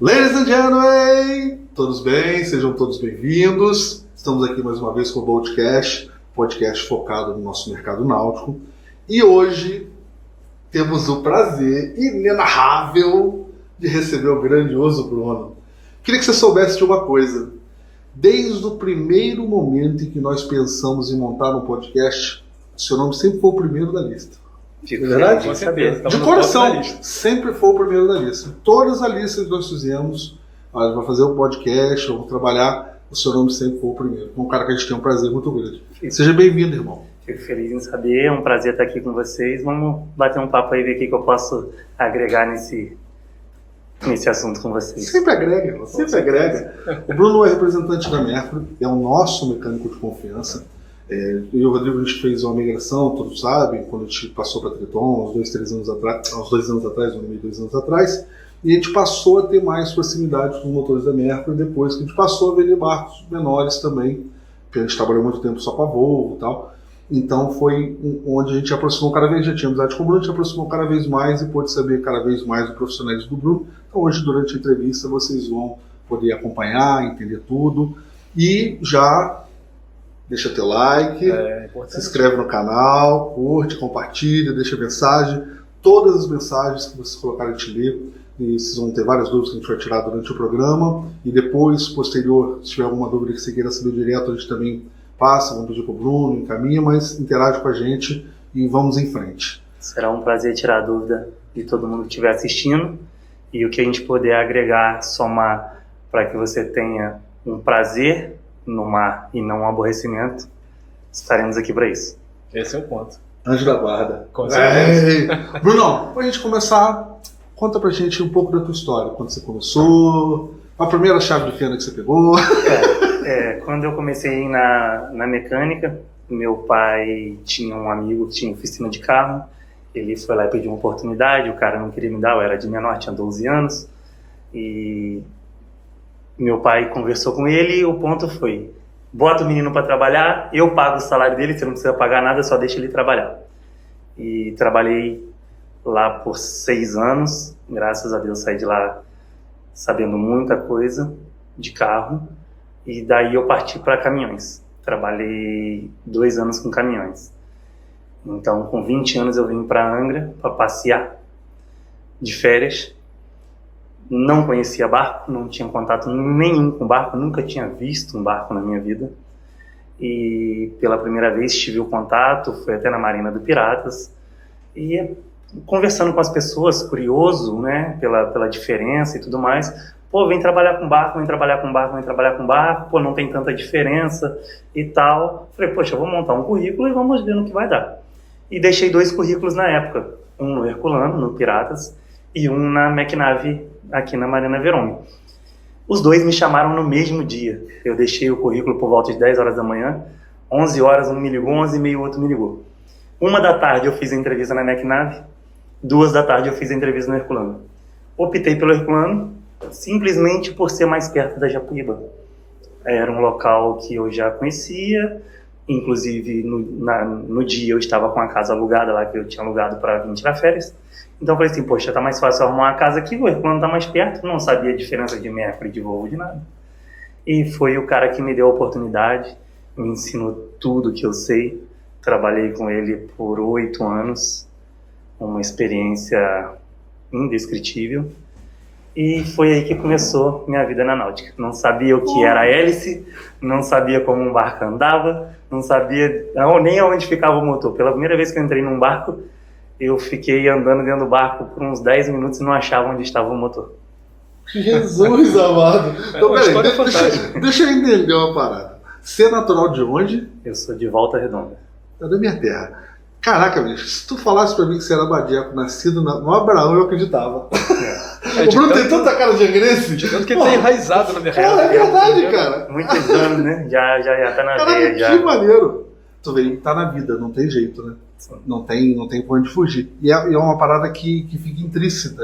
Ladies and gentlemen, todos bem? Sejam todos bem-vindos. Estamos aqui mais uma vez com o Boldcast, podcast focado no nosso mercado náutico. E hoje temos o prazer inenarrável de receber o grandioso Bruno. Queria que você soubesse de uma coisa. Desde o primeiro momento em que nós pensamos em montar um podcast, o seu nome sempre foi o primeiro da lista. Fico é verdade? Com certeza. De coração, sempre foi o primeiro da lista. Todas as listas que nós fizemos, a gente vai fazer o podcast, vamos trabalhar, o seu nome sempre foi o primeiro. É um cara que a gente tem um prazer muito grande. Seja bem-vindo, irmão. Fico feliz em saber, é um prazer estar aqui com vocês. Vamos bater um papo aí, ver o que eu posso agregar nesse assunto com vocês. Sempre agrega, sempre agrega. O Bruno é representante da Mercury, é o nosso mecânico de confiança. Eu e o Rodrigo, a gente fez uma migração, todos sabem, quando a gente passou para a Triton, uns 2 anos atrás, 2 anos atrás, e a gente passou a ter mais proximidade com os motores da Mercury, depois que a gente passou a vender barcos menores também, porque a gente trabalhou muito tempo só com a Volvo e tal. Então foi onde a gente aproximou cada vez, já tinha amizade com o Bruno, a gente aproximou cada vez mais e pôde saber cada vez mais do profissionalismo do Bruno. Então hoje, durante a entrevista, vocês vão poder acompanhar, entender tudo, e já deixa teu like, se inscreve no canal, curte, compartilha, deixa mensagem. Todas as mensagens que vocês colocarem a gente lê, e vocês vão ter várias dúvidas que a gente vai tirar durante o programa. E depois, posterior, se tiver alguma dúvida que você queira saber direto, a gente também passa, vamos pedir para o Bruno, encaminha, mas interage com a gente e vamos em frente. Será um prazer tirar a dúvida de todo mundo que estiver assistindo, e o que a gente puder agregar, somar, para que você tenha um prazer no mar e não um aborrecimento, estaremos aqui para isso. Esse é o ponto. Anjo da guarda. Com certeza. Bruno, pra gente começar, conta pra gente um pouco da tua história. Quando você começou, a primeira chave de fenda que você pegou. Quando eu comecei na mecânica, meu pai tinha um amigo que tinha oficina de carro. Ele foi lá e pediu uma oportunidade, o cara não queria me dar, eu era de menor, tinha 12 anos. E meu pai conversou com ele e o ponto foi: bota o menino para trabalhar, eu pago o salário dele, você não precisa pagar nada, só deixa ele trabalhar. E trabalhei lá por 6 anos, graças a Deus saí de lá sabendo muita coisa de carro, e daí eu parti para caminhões. Trabalhei 2 anos com caminhões. Então, com 20 anos eu vim para Angra para passear de férias. Não conhecia barco, não tinha contato nenhum com barco, nunca tinha visto um barco na minha vida. E pela primeira vez tive o contato, fui até na Marina do Piratas, e conversando com as pessoas, curioso, né, pela diferença e tudo mais. Pô, vem trabalhar com barco, vem trabalhar com barco, vem trabalhar com barco, pô, não tem tanta diferença e tal. Falei, poxa, eu vou montar um currículo e vamos ver no que vai dar. E deixei 2 currículos na época, um no Herculano, no Piratas, e um na McNave, aqui na Marina Verome. Os 2 me chamaram no mesmo dia. Eu deixei o currículo por volta de 10 horas da manhã, 11 horas um me ligou, 11h30 o outro me ligou. 1 da tarde eu fiz a entrevista na McNave, 2 da tarde eu fiz a entrevista no Herculano. Optei pelo Herculano, simplesmente por ser mais perto da Japuíba. Era um local que eu já conhecia, inclusive no dia eu estava com a casa alugada lá, que eu tinha alugado para vir tirar férias. Então eu falei assim, poxa, tá mais fácil arrumar uma casa aqui, o Herculano tá mais perto, não sabia a diferença de Mercury, de Volvo, de nada. E foi o cara que me deu a oportunidade, me ensinou tudo que eu sei. Trabalhei com ele por 8 anos, uma experiência indescritível. E foi aí que começou minha vida na náutica. Não sabia o que era hélice, não sabia como um barco andava, não sabia nem onde ficava o motor. Pela primeira vez que eu entrei num barco, eu fiquei andando dentro do barco por uns 10 minutos e não achava onde estava o motor. Jesus amado! Então, peraí, deixa eu entender uma parada. Você é natural de onde? Eu sou de Volta Redonda. É da minha terra. Caraca, bicho, se tu falasse pra mim que você era Badeco, nascido no Abraão, eu acreditava. O Bruno tem tanta cara de angrense. De tanto que ele tá enraizado na minha cara. É verdade, cara. Muitos anos, né? Já tá na veia. Já. Que maneiro. Tu vê, tá na vida, não tem jeito, né? Não tem por onde fugir. E é uma parada que fica intrínseca.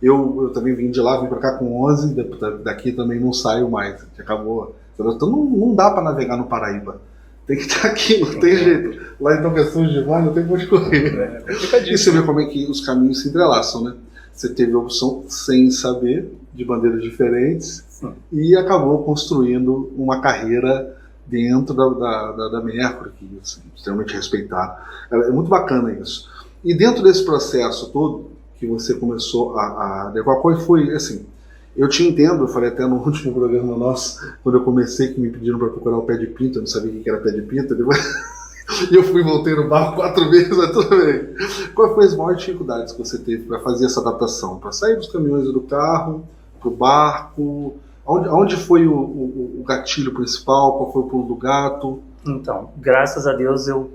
Eu também vim de lá, vim pra cá com 11, daqui também não saio mais. Acabou. Então não dá pra navegar no Paraíba. Tem que estar aqui, não tem jeito. Lá então questões de vai, não tem como correr. É complicadíssimo. E você vê como é que os caminhos se entrelaçam, né? Você teve a opção sem saber, de bandeiras diferentes, e acabou construindo uma carreira dentro da Mercury, que assim, extremamente respeitado. É muito bacana isso. E dentro desse processo todo, que você começou a levar, qual foi, assim, eu te entendo, eu falei até no último programa nosso, quando eu comecei, que me pediram para procurar o pé de pinta, eu não sabia o que era pé de pinta, e eu fui e voltei no barco 4 vezes, mas tudo bem. Quais foram as maiores dificuldades que você teve para fazer essa adaptação? Para sair dos caminhões do carro, para o barco? Onde foi o gatilho principal? Qual foi o pulo do gato? Então, graças a Deus, eu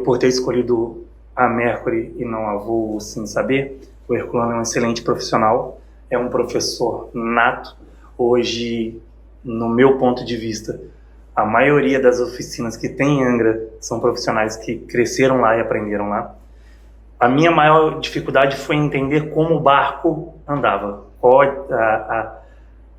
por ter escolhido a Mercury e não a Voo sem saber, o Herculano é um excelente profissional, é um professor nato. Hoje, no meu ponto de vista, a maioria das oficinas que tem em Angra são profissionais que cresceram lá e aprenderam lá. A minha maior dificuldade foi entender como o barco andava,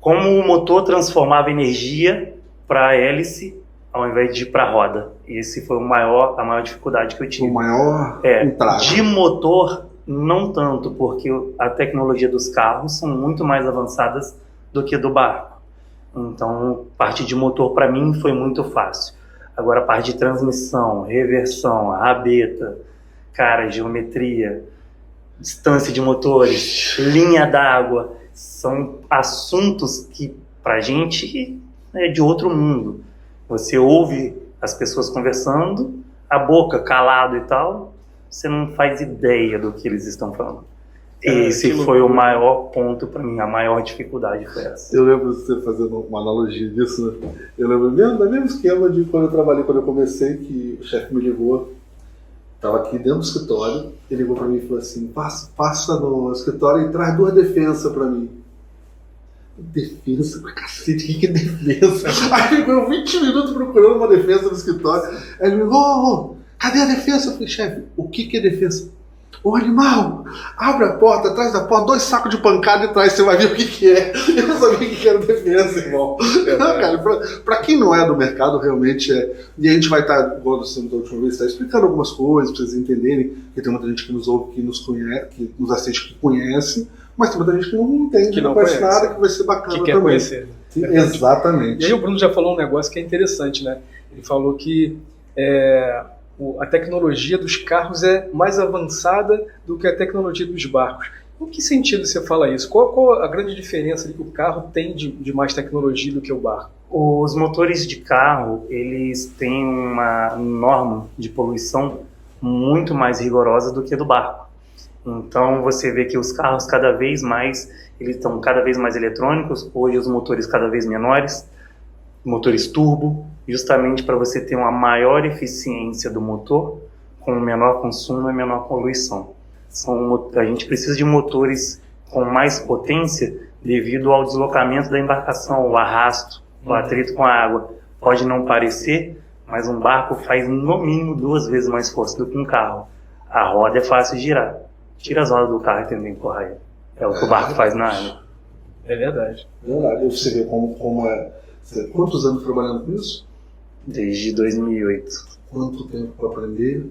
como o motor transformava energia para a hélice ao invés de ir para a roda. Esse foi a maior dificuldade que eu tive. O maior entrave. De motor, não tanto, porque a tecnologia dos carros são muito mais avançadas do que do barco. Então, parte de motor para mim foi muito fácil. Agora, a parte de transmissão, reversão, rabeta, geometria, distância de motores, linha d'água, são assuntos que pra gente é de outro mundo. Você ouve as pessoas conversando, a boca calado e tal, você não faz ideia do que eles estão falando. Esse foi o maior ponto para mim, a maior dificuldade foi essa. Eu lembro de você fazendo uma analogia disso, né? Eu lembro do mesmo esquema de quando eu comecei, que o chefe me ligou, estava aqui dentro do escritório, ele ligou para mim e falou assim, passa no escritório e traz 2 defensas para mim. Defesa? Cacete, o que é defesa? Aí ficou 20 minutos procurando uma defesa no escritório, aí ele me ligou, cadê a defesa? Eu falei, chefe, o que é defesa? Ô animal, abre a porta, atrás da porta, 2 sacos de pancada e traz, você vai ver o que é. Eu não sabia o que era defesa, irmão. Não, cara, pra quem não é do mercado, realmente é. E a gente vai estar, igual nós da última vez, explicando algumas coisas pra vocês entenderem, porque tem muita gente que nos ouve, que nos conhece, que nos assiste, que conhece, mas tem muita gente que não entende, que não conhece nada, que vai ser bacana que quer também. Conhecer. Sim, exatamente. E aí o Bruno já falou um negócio que é interessante, né? Ele falou que a tecnologia dos carros é mais avançada do que a tecnologia dos barcos. Em que sentido você fala isso? Qual a grande diferença que o carro tem de mais tecnologia do que o barco? Os motores de carro, eles têm uma norma de poluição muito mais rigorosa do que do barco. Então você vê que os carros eles estão cada vez mais eletrônicos, hoje os motores cada vez menores, motores turbo, justamente para você ter uma maior eficiência do motor, com menor consumo e menor poluição. A gente precisa de motores com mais potência devido ao deslocamento da embarcação, o arrasto, o atrito com a água. Pode não parecer, mas um barco faz no mínimo 2 vezes mais força do que um carro. A roda é fácil de girar. Tira as rodas do carro e tenta empurrar ele. É o que o barco faz na água. É verdade. Verdade. Você vê como é. Quantos anos trabalhando com isso? Desde 2008. Quanto tempo para aprender?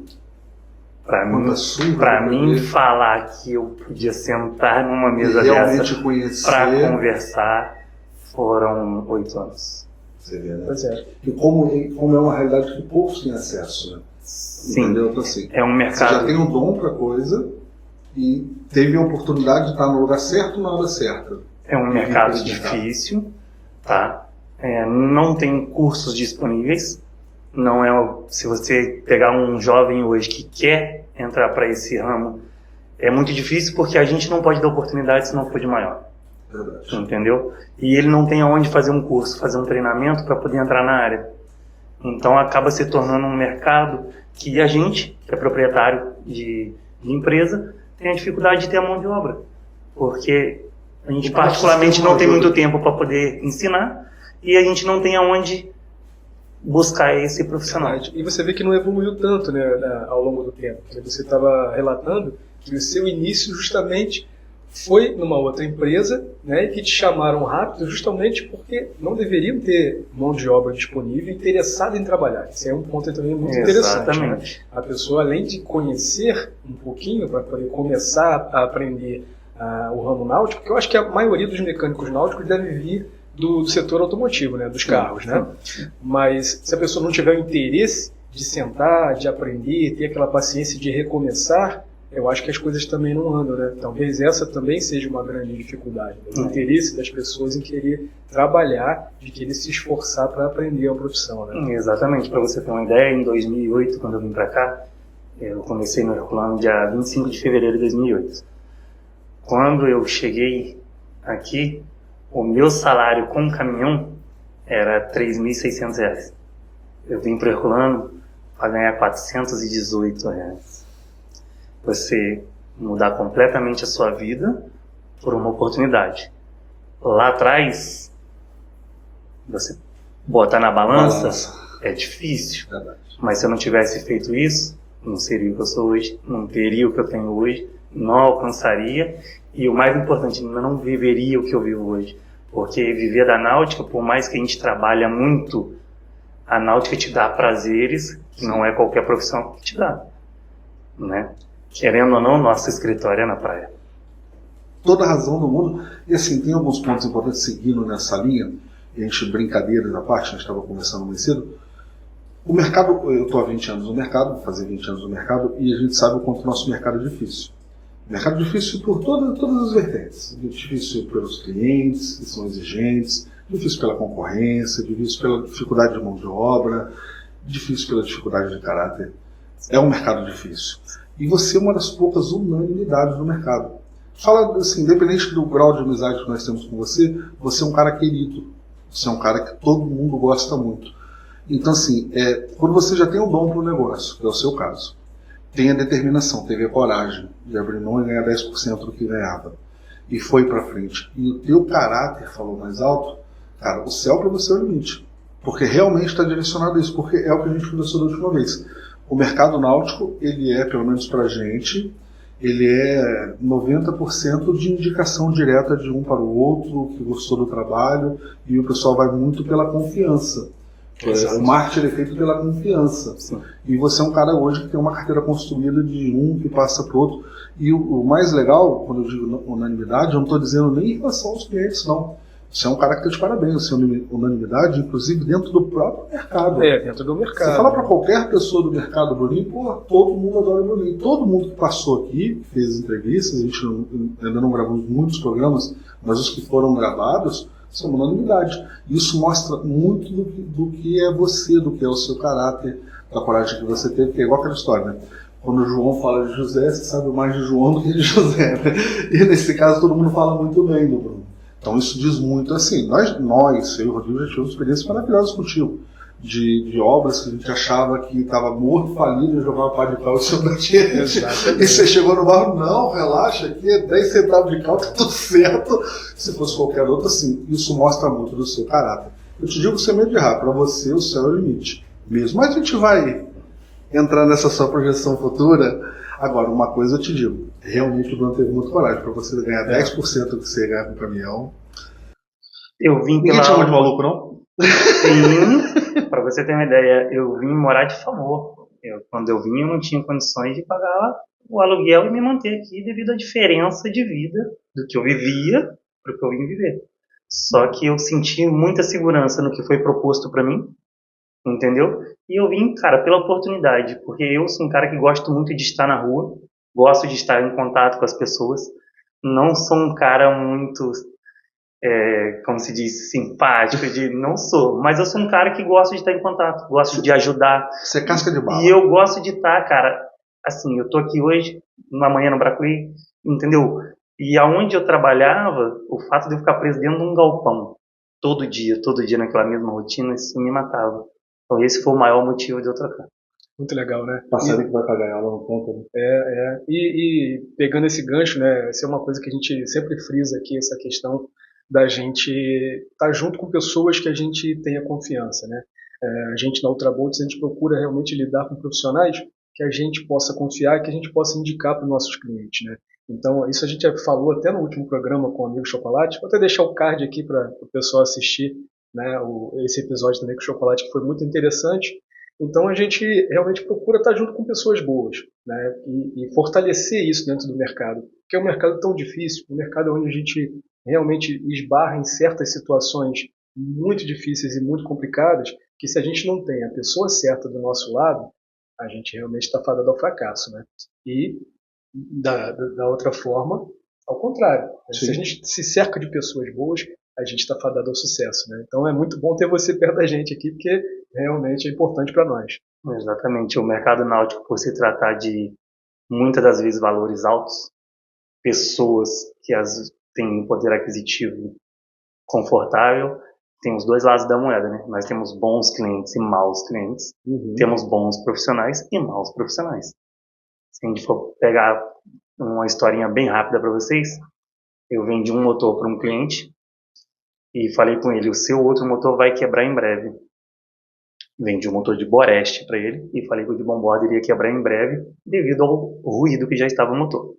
Para mim, falar que eu podia sentar numa mesa dessa para conversar, foram 8 anos. Você vê, né? Pois é. E como é uma realidade que poucos têm acesso, né? Sim. Entendeu? Então, assim, é um mercado. Você já tem um dom para coisa e teve a oportunidade de estar no lugar certo na hora certa. É um mercado difícil, tá? Não tem cursos disponíveis. Não se você pegar um jovem hoje que quer entrar para esse ramo, é muito difícil porque a gente não pode dar oportunidade se não for de maior. Verdade. Entendeu? E ele não tem aonde fazer um curso, fazer um treinamento para poder entrar na área. Então acaba se tornando um mercado que a gente, que é proprietário de empresa, tem a dificuldade de ter a mão de obra. Porque a gente particularmente não tem muito tempo para poder ensinar e a gente não tem aonde buscar esse profissional. E você vê que não evoluiu tanto, né, ao longo do tempo. Você estava relatando que o seu início justamente foi numa outra empresa, né, e que te chamaram rápido justamente porque não deveriam ter mão de obra disponível interessada em trabalhar. Esse é um ponto também muito interessante. Né? A pessoa, além de conhecer um pouquinho para poder começar a aprender o ramo náutico, que eu acho que a maioria dos mecânicos náuticos deve vir do setor automotivo, né, dos carros. Né? Mas se a pessoa não tiver o interesse de sentar, de aprender, ter aquela paciência de recomeçar, eu acho que as coisas também não andam, né? Talvez essa também seja uma grande dificuldade, né? O interesse das pessoas em querer trabalhar, de querer se esforçar para aprender a profissão, né? Exatamente. Para você ter uma ideia, em 2008, quando eu vim para cá, eu comecei no Herculano dia 25 de fevereiro de 2008. Quando eu cheguei aqui, o meu salário com caminhão era R$ 3.600. Eu vim para o Herculano para ganhar R$ 418. Você mudar completamente a sua vida por uma oportunidade. Lá atrás, você botar na balança é difícil. Verdade. Mas se eu não tivesse feito isso, não seria o que eu sou hoje, não teria o que eu tenho hoje, não alcançaria e o mais importante, não viveria o que eu vivo hoje. Porque viver da náutica, por mais que a gente trabalhe muito, a náutica te dá prazeres que não é qualquer profissão que te dá, né? Querendo ou não, nosso escritório é na praia. Toda a razão do mundo. E assim, tem alguns pontos importantes seguindo nessa linha, e a gente, brincadeira da parte, a gente estava conversando mais cedo. O mercado, eu estou há 20 anos no mercado, vou fazer 20 anos no mercado, e a gente sabe o quanto o nosso mercado é difícil. Mercado difícil por todas as vertentes. Difícil pelos clientes, que são exigentes, difícil pela concorrência, difícil pela dificuldade de mão de obra, difícil pela dificuldade de caráter. É um mercado difícil. E você é uma das poucas unanimidades do mercado. Fala assim, independente do grau de amizade que nós temos com você, você é um cara querido. Você é um cara que todo mundo gosta muito. Então, assim, quando você já tem o dom para o negócio, que é o seu caso, tem a determinação, teve a coragem de abrir mão e ganhar 10% do que ganhava, e foi para frente, e o teu caráter falou mais alto, cara, o céu para você é o limite. Porque realmente está direcionado a isso, porque é o que a gente conversou da última vez. O mercado náutico, ele é, pelo menos para a gente, ele é 90% de indicação direta de um para o outro, que gostou do trabalho, e o pessoal vai muito pela confiança. O marketing é feito pela confiança. Sim. E você é um cara hoje que tem uma carteira construída de um que passa para o outro. E o mais legal, quando eu digo unanimidade, eu não estou dizendo nem em relação aos clientes, não. Você é um cara que está de parabéns, você é unanimidade, inclusive dentro do próprio mercado. Dentro do mercado. Você fala para qualquer pessoa do mercado Bruninho, pô, todo mundo adora o Bruninho. Todo mundo que passou aqui, fez entrevistas, a gente ainda não gravou muitos programas, mas os que foram gravados são unanimidade. Isso mostra muito do que é você, do que é o seu caráter, da coragem que você teve, que é igual aquela história, né? Quando o João fala de José, você sabe mais de João do que de José, né? E nesse caso todo mundo fala muito bem do Bruno. Então isso diz muito assim, nós eu e o Rodrigo já tivemos experiências maravilhosas contigo, de obras que a gente achava que estava morto, falido, e jogava pá de cal em cima da gente. E você chegou no barro, não, relaxa, aqui é 10 centavos de cal, tá tudo certo. Se fosse qualquer outro, assim, isso mostra muito do seu caráter. Eu te digo sem medo de errar, para você o céu é o limite. Mesmo, mas a gente vai entrar nessa sua projeção futura. Agora, uma coisa eu te digo, realmente o Bruno teve muita coragem, para você ganhar 10% do que você ganha com o caminhão. Eu vim Ninguém te chama de maluco, não? Sim, para você ter uma ideia, eu vim morar de favor. Quando eu vim, eu não tinha condições de pagar o aluguel e me manter aqui devido à diferença de vida do que eu vivia para o que eu vim viver. Só que eu senti muita segurança no que foi proposto para mim, entendeu? E eu vim, cara, pela oportunidade, porque eu sou um cara que gosto muito de estar na rua, gosto de estar em contato com as pessoas, não sou um cara muito, como se diz, simpático, não sou, mas eu sou um cara que gosta de estar em contato, gosto de ajudar. Você é casca de bala. E eu gosto de estar, cara, assim, eu tô aqui hoje, amanhã no Bracuí, entendeu? E aonde eu trabalhava, o fato de eu ficar preso dentro de um galpão, todo dia naquela mesma rotina, isso me matava. Então esse foi o maior motivo de eu trocar. Muito legal, né? Passando que vai pagar ela no ponto. E pegando esse gancho, né? Essa é uma coisa que a gente sempre frisa aqui, essa questão da gente estar junto com pessoas que a gente tenha confiança, né? A gente na Ultrabolt, a gente procura realmente lidar com profissionais que a gente possa confiar, que a gente possa indicar para os nossos clientes, né? Então, isso a gente já falou até no último programa com o Amigo Chocolate. Vou até deixar o card aqui para o pessoal assistir, né, esse episódio do Amigo Chocolate, que foi muito interessante. Então, a gente realmente procura estar junto com pessoas boas, né, e fortalecer isso dentro do mercado. Porque é um mercado tão difícil, um mercado onde a gente realmente esbarra em certas situações muito difíceis e muito complicadas, que se a gente não tem a pessoa certa do nosso lado, a gente realmente está fadado ao fracasso, né? E da outra forma, ao contrário. Sim. Se a gente se cerca de pessoas boas, a gente está fadado ao sucesso, né? Então é muito bom ter você perto da gente aqui, porque realmente é importante para nós. Exatamente. O mercado náutico, por se tratar de, muitas das vezes, valores altos, pessoas que têm um poder aquisitivo confortável, tem os dois lados da moeda, né? Nós temos bons clientes e maus clientes, temos bons profissionais e maus profissionais. Se a gente for pegar uma historinha bem rápida para vocês, eu vendi um motor para um cliente e falei com ele, o seu outro motor vai quebrar em breve. Vendi um motor de Boreste para ele e falei que o de bomborda iria quebrar em breve devido ao ruído que já estava no motor.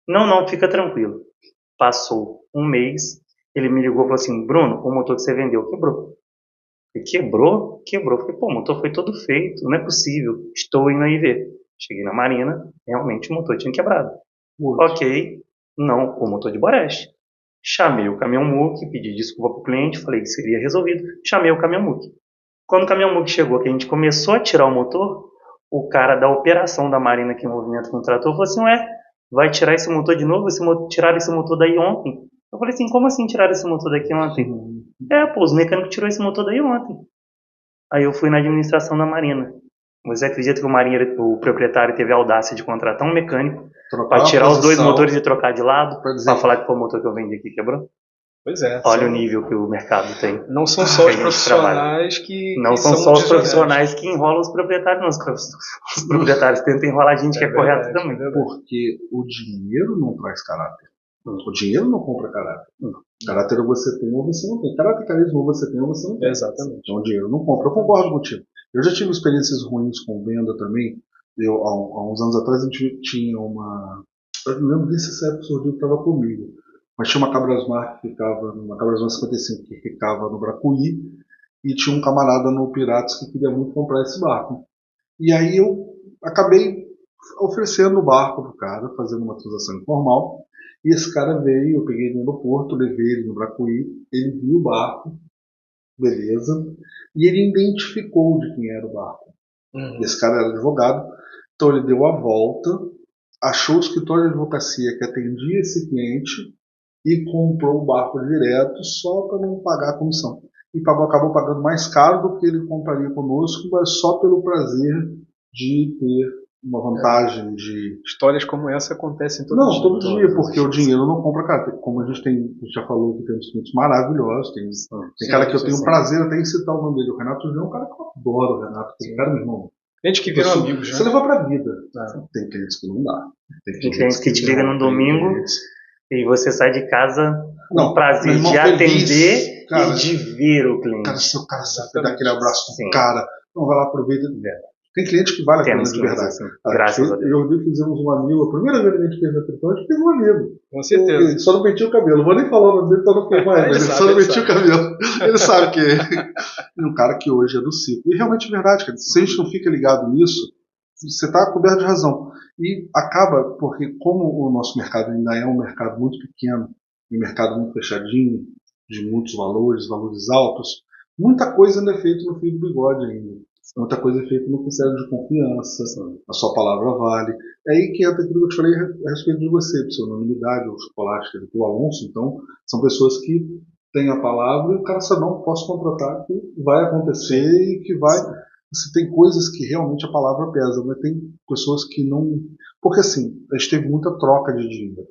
Não, fica tranquilo. Passou um mês, ele me ligou e falou assim, Bruno, o motor que você vendeu quebrou. Quebrou? Falei, pô, o motor foi todo feito, não é possível, estou indo aí ver. Cheguei na marina, realmente o motor tinha quebrado. Ok, não, o motor de Boreste. Chamei o caminhão MUC, pedi desculpa pro cliente, falei que seria resolvido, chamei o caminhão MUC. Quando o caminhão MUC chegou, que a gente começou a tirar o motor, o cara da operação da marina que movimenta com o trator falou assim, vai tirar esse motor de novo? Tiraram esse motor daí ontem? Eu falei assim, como assim tiraram esse motor daqui ontem? Os mecânicos tirou esse motor daí ontem. Aí eu fui na administração da marina. Você acredita que o proprietário teve a audácia de contratar um mecânico para tirar os dois motores e trocar de lado, para falar que foi o motor que eu vendi aqui quebrou? Pois é. Olha o nível que o mercado tem. Não são só os profissionais que não são só os profissionais que enrolam os proprietários, não. Os proprietários tentam enrolar a gente que é correto também. Porque o dinheiro não traz caráter. O dinheiro não compra caráter. Caráter você tem ou você não tem. Caráter e carisma ou você tem ou você não tem. Exatamente. Então o dinheiro não compra. Eu concordo contigo. Eu já tive experiências ruins com venda também. Há uns anos atrás a gente tinha uma... Eu não lembro se essa pessoa estava comigo. Mas tinha uma Cabrasmar que ficava, uma Cabrasmar 55 que ficava no Bracuí, e tinha um camarada no Piratas que queria muito comprar esse barco. E aí eu acabei oferecendo o barco pro cara, fazendo uma transação informal, e esse cara veio, eu peguei ele no porto, levei ele no Bracuí, ele viu o barco, beleza, e ele identificou de quem era o barco. Esse cara era advogado, então ele deu a volta, achou o escritório de advocacia que atendia esse cliente, e comprou o barco direto só para não pagar a comissão. E acabou pagando mais caro do que ele compraria conosco, mas só pelo prazer de ter uma vantagem de... Histórias como essa acontecem todo dia. Não, todo dia, porque o dinheiro não compra cara. Como a gente já falou que temos clientes maravilhosos, tem cara que eu tenho prazer até em citar o nome dele. O Renato Júnior é um cara que eu adoro, o Renato. Tem cara, meu irmão. Gente que viram amigos, você leva pra vida. Tem clientes que não dá. Tem clientes que te ligam no domingo e você sai de casa com o prazer de atender e de ver o cliente. Cara, se o cara dá aquele abraço pro cara, não vai lá, aproveita. Tem cliente que vale a pena de verdade. Assim, graças a Deus. Eu e o fizemos um amigo, a primeira vez que a gente fez na Tritão, a gente fez um amigo. Com certeza. Ele só não penteia o cabelo. Não vou nem falar o nome dele para não filmar ele, mas ele só não penteia o cabelo. Ele sabe que é um cara que hoje é do ciclo. E realmente é verdade, cara. Se a gente não fica ligado nisso, você está coberto de razão. E acaba, porque como o nosso mercado ainda é um mercado muito pequeno, um mercado muito fechadinho, de muitos valores altos, muita coisa ainda é feita no fio do bigode ainda. Muita coisa é feita no critério de confiança, a sua palavra vale. É aí que entra aquilo que eu te falei a respeito de você, a sua anonimidade, o chocolate, o Alonso. Então, são pessoas que têm a palavra e o cara sabe, não, posso contratar, que vai acontecer e que vai... Se tem coisas que realmente a palavra pesa, mas tem pessoas que não... Porque assim, a gente teve muita troca de dinheiro.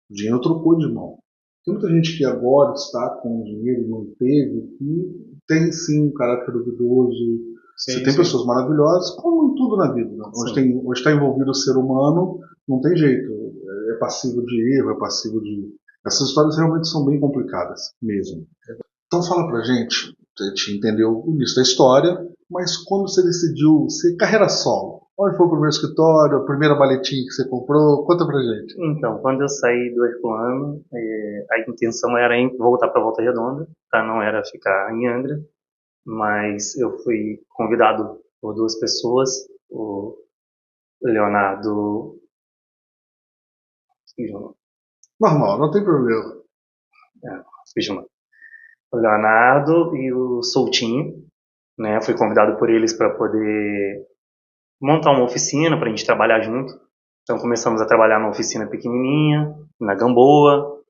O dinheiro trocou de mão. Tem muita gente que agora está com o dinheiro e não teve, que tem sim um caráter duvidoso. Você tem pessoas maravilhosas, como em tudo na vida. Né? Hoje está envolvido o ser humano, não tem jeito. É passivo de erro, é passivo de... Essas histórias realmente são bem complicadas, mesmo. Então fala pra gente, a gente entendeu o início da história, mas quando você decidiu ser carreira solo, Onde foi o primeiro escritório, a primeira maletinha que você comprou? Conta pra gente. Então, quando eu saí do Herculano, a intenção era voltar para Volta Redonda, tá? Não era ficar em Angra, mas eu fui convidado por duas pessoas, o Leonardo, Normal, não tem problema. o Leonardo e o Soutinho, né? Fui convidado por eles para poder montar uma oficina para a gente trabalhar junto. Então começamos a trabalhar numa oficina pequenininha, na Gamboa,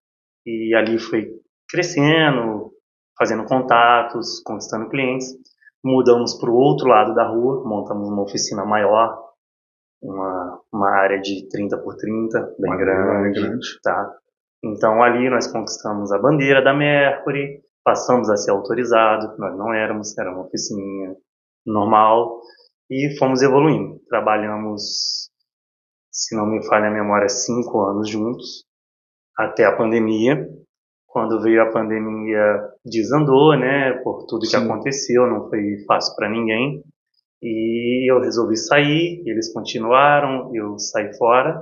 e ali foi crescendo, fazendo contatos, conquistando clientes. Mudamos para o outro lado da rua, montamos uma oficina maior, uma área de 30 por 30, bem grande, tá? Então ali nós conquistamos a bandeira da Mercury, passamos a ser autorizados, nós não éramos, era uma oficininha normal, e fomos evoluindo. Trabalhamos, se não me falha a memória, 5 anos juntos, até a pandemia. Quando veio a pandemia, desandou, né, por tudo que aconteceu, não foi fácil para ninguém. E eu resolvi sair, eles continuaram, eu saí fora,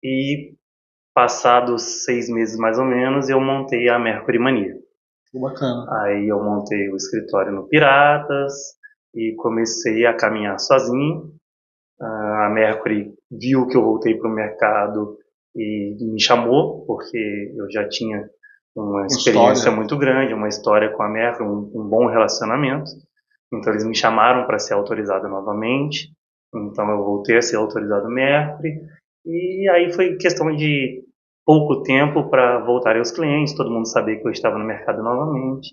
e passados 6 meses mais ou menos, eu montei a Mercury Mania. Bacana. Aí eu montei o escritório no Piratas e comecei a caminhar sozinho. A Mercury viu que eu voltei para o mercado e me chamou, porque eu já tinha uma experiência muito grande, uma história com a Mercury, um bom relacionamento. Então eles me chamaram para ser autorizado novamente. Então eu voltei a ser autorizado Mercury. E aí foi questão de pouco tempo para voltar aos clientes, todo mundo sabia que eu estava no mercado novamente.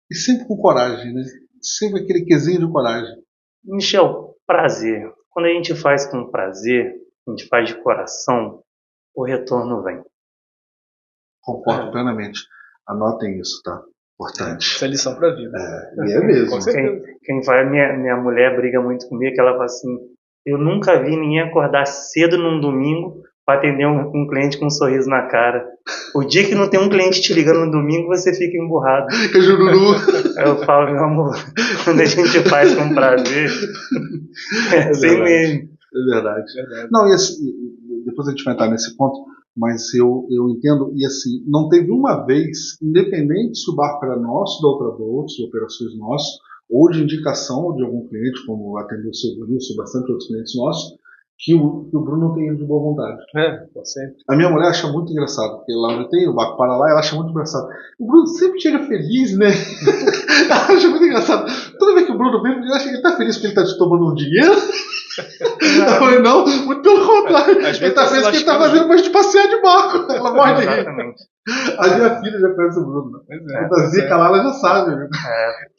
E sempre com coragem, né? Sempre aquele quesinho de coragem. Michel, prazer. Quando a gente faz com prazer, a gente faz de coração, o retorno vem. Concordo plenamente. Anotem isso, tá? Importante. Essa é lição pra vida. E é mesmo. Quem vai, minha mulher briga muito comigo, que ela fala assim, eu nunca vi ninguém acordar cedo num domingo para atender um cliente com um sorriso na cara. O dia que não tem um cliente te ligando no domingo, você fica emburrado. Que jururu. Eu falo, meu amor, quando a gente faz com prazer, é assim mesmo. É verdade. Não, e assim, depois a gente vai entrar nesse ponto, mas eu entendo, e assim, não teve uma vez, independente se o barco era nosso, da outra bolsa, de operações nossas, ou de indicação de algum cliente, como atendeu o seu Vinícius, bastante outros clientes nossos, que o Bruno não tem ido de boa vontade. Sempre. A minha mulher acha muito engraçado, porque lá onde tem o barco para lá, ela acha muito engraçado. O Bruno sempre chega feliz, né? Ela acha muito engraçado. Toda vez que o Bruno vem, ela acha que ele tá feliz porque ele tá te tomando um dinheiro. Não, muito pelo contrário. Ele tá feliz porque ele tá fazendo pra gente passear de barco. Ela morre de rir. A minha filha já conhece o Bruno. A Zica lá, ela já sabe. Né?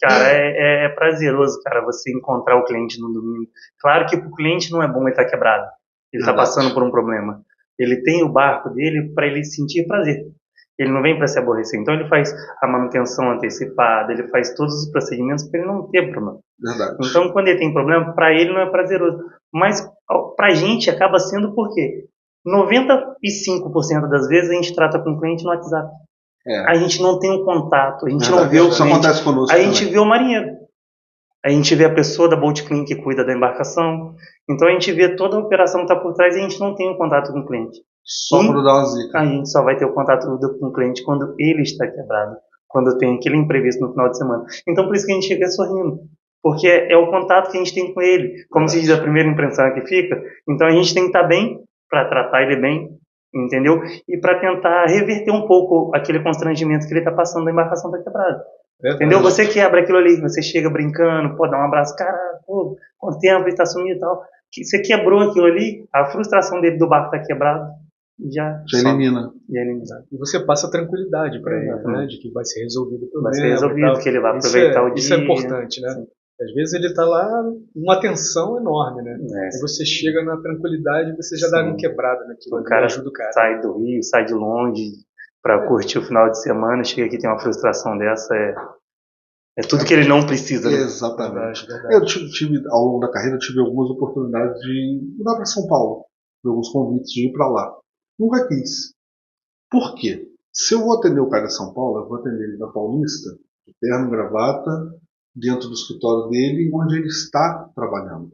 Cara, é prazeroso, cara, você encontrar o cliente no domingo. Claro que pro cliente não é bom ele estar quebrado. Ele tá passando por um problema. Ele tem o barco dele para ele sentir prazer. Ele não vem para se aborrecer. Então ele faz a manutenção antecipada, ele faz todos os procedimentos para ele não ter problema. Verdade. Então quando ele tem problema, para ele não é prazeroso. Mas pra gente acaba sendo por quê? 95% das vezes a gente trata com o cliente no WhatsApp. A gente não tem um contato, a gente não vê o cliente. Isso acontece conosco. A gente vê o marinheiro. A gente vê a pessoa da Boat Clean que cuida da embarcação. Então a gente vê toda a operação que está por trás e a gente não tem um contato com o cliente. Só quando dá uma zica. A gente só vai ter o contato com o cliente quando ele está quebrado. Quando tem aquele imprevisto no final de semana. Então por isso que a gente chega sorrindo. Porque é o contato que a gente tem com ele. Como se diz, a primeira impressão que fica. Então a gente tem que estar bem para tratar ele bem. Entendeu? E para tentar reverter um pouco aquele constrangimento que ele está passando da embarcação está quebrada. Entendeu? Você quebra aquilo ali, você chega brincando, pô, dá um abraço, cara, pô, quanto tempo ele tá sumido e tal. Você quebrou aquilo ali, a frustração dele do barco tá quebrado, já elimina. E você passa tranquilidade para ele, né? De que vai ser resolvido o problema. Vai ser resolvido, que ele vai aproveitar o dia. Isso é importante, né? Sim. Às vezes ele tá lá uma tensão enorme, né? E você chega na tranquilidade, você já dá uma quebrada naquilo. O cara sai do Rio, sai de longe para curtir o final de semana, chega aqui tem uma frustração dessa, é tudo que ele não precisa. Né? Exatamente. Eu tive, ao longo da carreira, tive algumas oportunidades de mudar para São Paulo, de alguns convites de ir para lá. Nunca quis. Por quê? Se eu vou atender o cara de São Paulo, eu vou atender ele da Paulista, de terno, gravata, dentro do escritório dele, onde ele está trabalhando.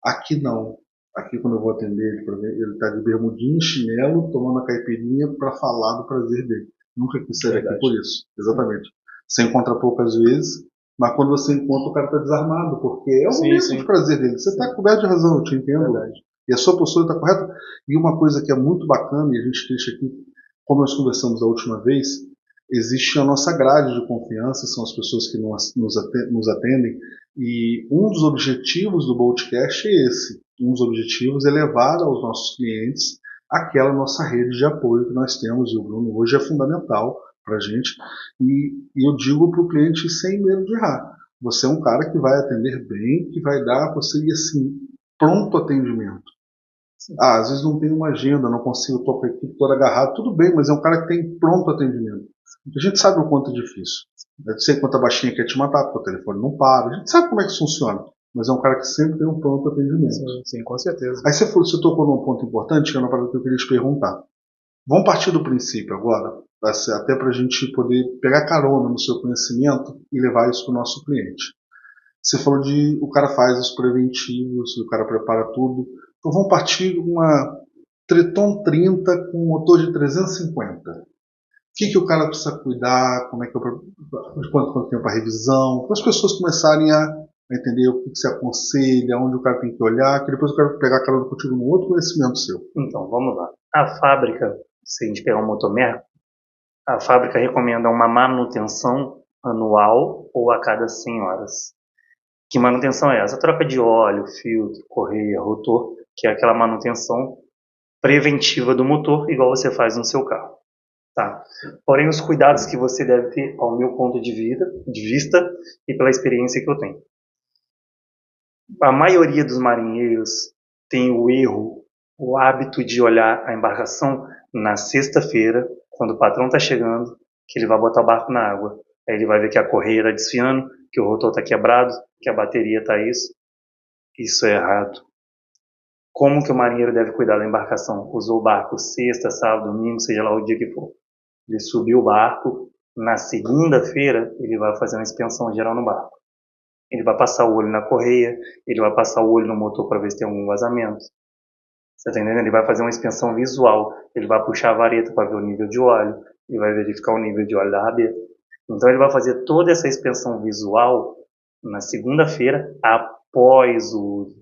Aqui não. Aqui, quando eu vou atender ele, por exemplo, ele está de bermudinha e chinelo, tomando a caipirinha para falar do prazer dele. Nunca quis sair daqui por isso. Exatamente. Você encontra poucas vezes, mas quando você encontra, o cara está desarmado, porque é o momento de prazer dele. Você está coberto de razão, eu te entendo. E a sua postura está correta. E uma coisa que é muito bacana, e a gente deixa aqui, como nós conversamos da última vez, existe a nossa grade de confiança, são as pessoas que nos atendem, e um dos objetivos do Boltcast é esse. Um dos objetivos é levar aos nossos clientes aquela nossa rede de apoio que nós temos, e o Bruno hoje é fundamental para a gente, e eu digo para o cliente sem medo de errar. Você é um cara que vai atender bem, que vai dar para você, e assim, pronto atendimento. Às vezes não tem uma agenda, não consigo, estou com a equipe toda agarrada, tudo bem, mas é um cara que tem pronto atendimento. A gente sabe o quanto é difícil. Eu sei quanto a baixinha quer te matar, porque o telefone não para. A gente sabe como é que isso funciona. Mas é um cara que sempre tem um pronto atendimento. Sim, com certeza. Aí você tocou num ponto importante, que é uma parada que eu queria te perguntar. Vamos partir do princípio agora, até para a gente poder pegar carona no seu conhecimento e levar isso para o nosso cliente. Você falou de o cara faz os preventivos, o cara prepara tudo. Então vamos partir de uma Triton 30 com motor de 350. O que o cara precisa cuidar, como é que quanto tempo a revisão, para as pessoas começarem a entender o que você aconselha, onde o cara tem que olhar, que depois eu quero pegar carona contigo num outro conhecimento seu. Então, vamos lá. A fábrica, se a gente pegar um motor Mercury, a fábrica recomenda uma manutenção anual ou a cada 100 horas. Que manutenção é essa? Troca de óleo, filtro, correia, rotor, que é aquela manutenção preventiva do motor, igual você faz no seu carro. Tá? Porém, os cuidados que você deve ter, ao meu ponto de vista e pela experiência que eu tenho. A maioria dos marinheiros tem o erro, o hábito de olhar a embarcação na sexta-feira, quando o patrão está chegando, que ele vai botar o barco na água. Aí ele vai ver que a correia está desfiando, que o rotor está quebrado, que a bateria está isso. Isso é errado. Como que o marinheiro deve cuidar da embarcação? Usou o barco sexta, sábado, domingo, seja lá o dia que for. Ele subiu o barco, na segunda-feira ele vai fazer uma inspeção geral no barco. Ele vai passar o olho na correia, ele vai passar o olho no motor para ver se tem algum vazamento. Você está entendendo? Ele vai fazer uma inspeção visual, ele vai puxar a vareta para ver o nível de óleo, ele vai verificar o nível de óleo da rabeta. Então ele vai fazer toda essa inspeção visual na segunda-feira após o uso.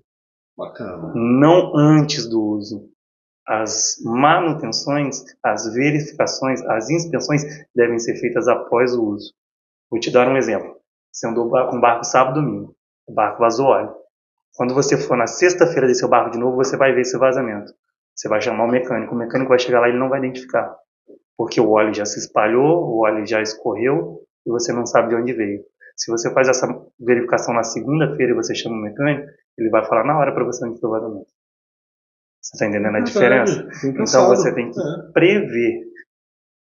Bacana. Não antes do uso. As manutenções, as verificações, as inspeções devem ser feitas após o uso. Vou te dar um exemplo. Você andou com um barco sábado e domingo. O barco vazou óleo. Quando você for na sexta-feira descer o barco de novo, você vai ver esse vazamento. Você vai chamar o mecânico vai chegar lá e ele não vai identificar. Porque o óleo já se espalhou, o óleo já escorreu e você não sabe de onde veio. Se você faz essa verificação na segunda-feira e você chama o mecânico, ele vai falar na hora para você onde foi o vazamento. Você está entendendo a diferença? Então você tem que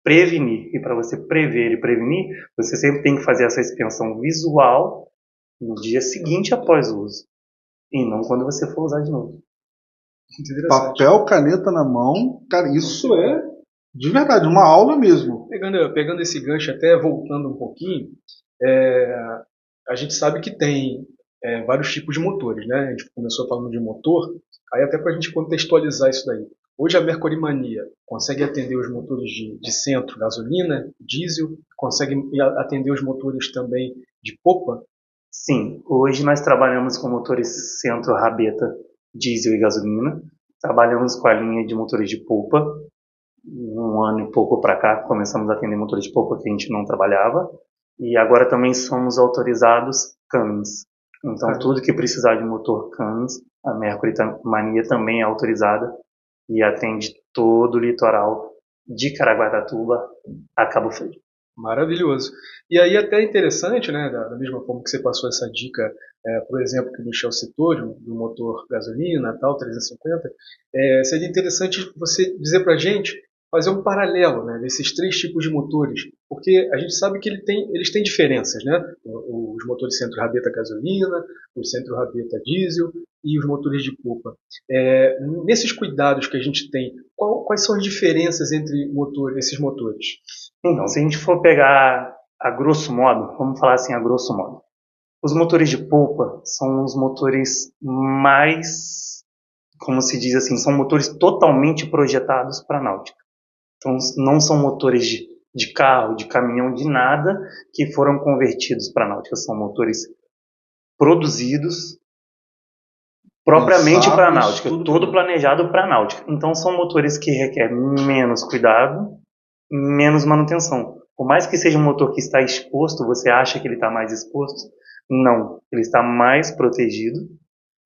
prevenir. E para você prever e prevenir, você sempre tem que fazer essa inspeção visual no dia seguinte após o uso. E não quando você for usar de novo. Papel, caneta na mão, cara, isso é de verdade, uma aula mesmo. Pegando esse gancho, até voltando um pouquinho, a gente sabe que tem vários tipos de motores, né? A gente começou falando de motor, aí até para a gente contextualizar isso daí. Hoje a Mercury Mania consegue atender os motores de centro, gasolina, diesel, consegue atender os motores também de popa? Sim, hoje nós trabalhamos com motores centro, rabeta, diesel e gasolina. Trabalhamos com a linha de motores de polpa. Um ano e pouco para cá começamos a atender motores de polpa que a gente não trabalhava. E agora também somos autorizados Cummins. Então tudo que precisar de motor Cummins, a Mercury Mania também é autorizada e atende todo o litoral de Caraguatatuba a Cabo Frio. Maravilhoso. E aí até interessante, né, da mesma forma que você passou essa dica, por exemplo, que o Michel citou, do motor gasolina, tal, 350, seria interessante você dizer para a gente, fazer um paralelo, né, desses três tipos de motores, porque a gente sabe que eles têm diferenças, né, os motores centro-rabeta gasolina, os centro-rabeta diesel e os motores de polpa. Nesses cuidados que a gente tem, quais são as diferenças entre esses motores? Então, se a gente for pegar a grosso modo, vamos falar assim a grosso modo, os motores de polpa são os motores mais como se diz assim, são motores totalmente projetados para náutica. Então, não são motores de carro, de caminhão, de nada que foram convertidos para náutica. São motores produzidos propriamente para náutica, todo planejado para náutica. Então, são motores que requerem menos cuidado, menos manutenção. Por mais que seja um motor que está exposto, você acha que ele está mais exposto? Não, ele está mais protegido,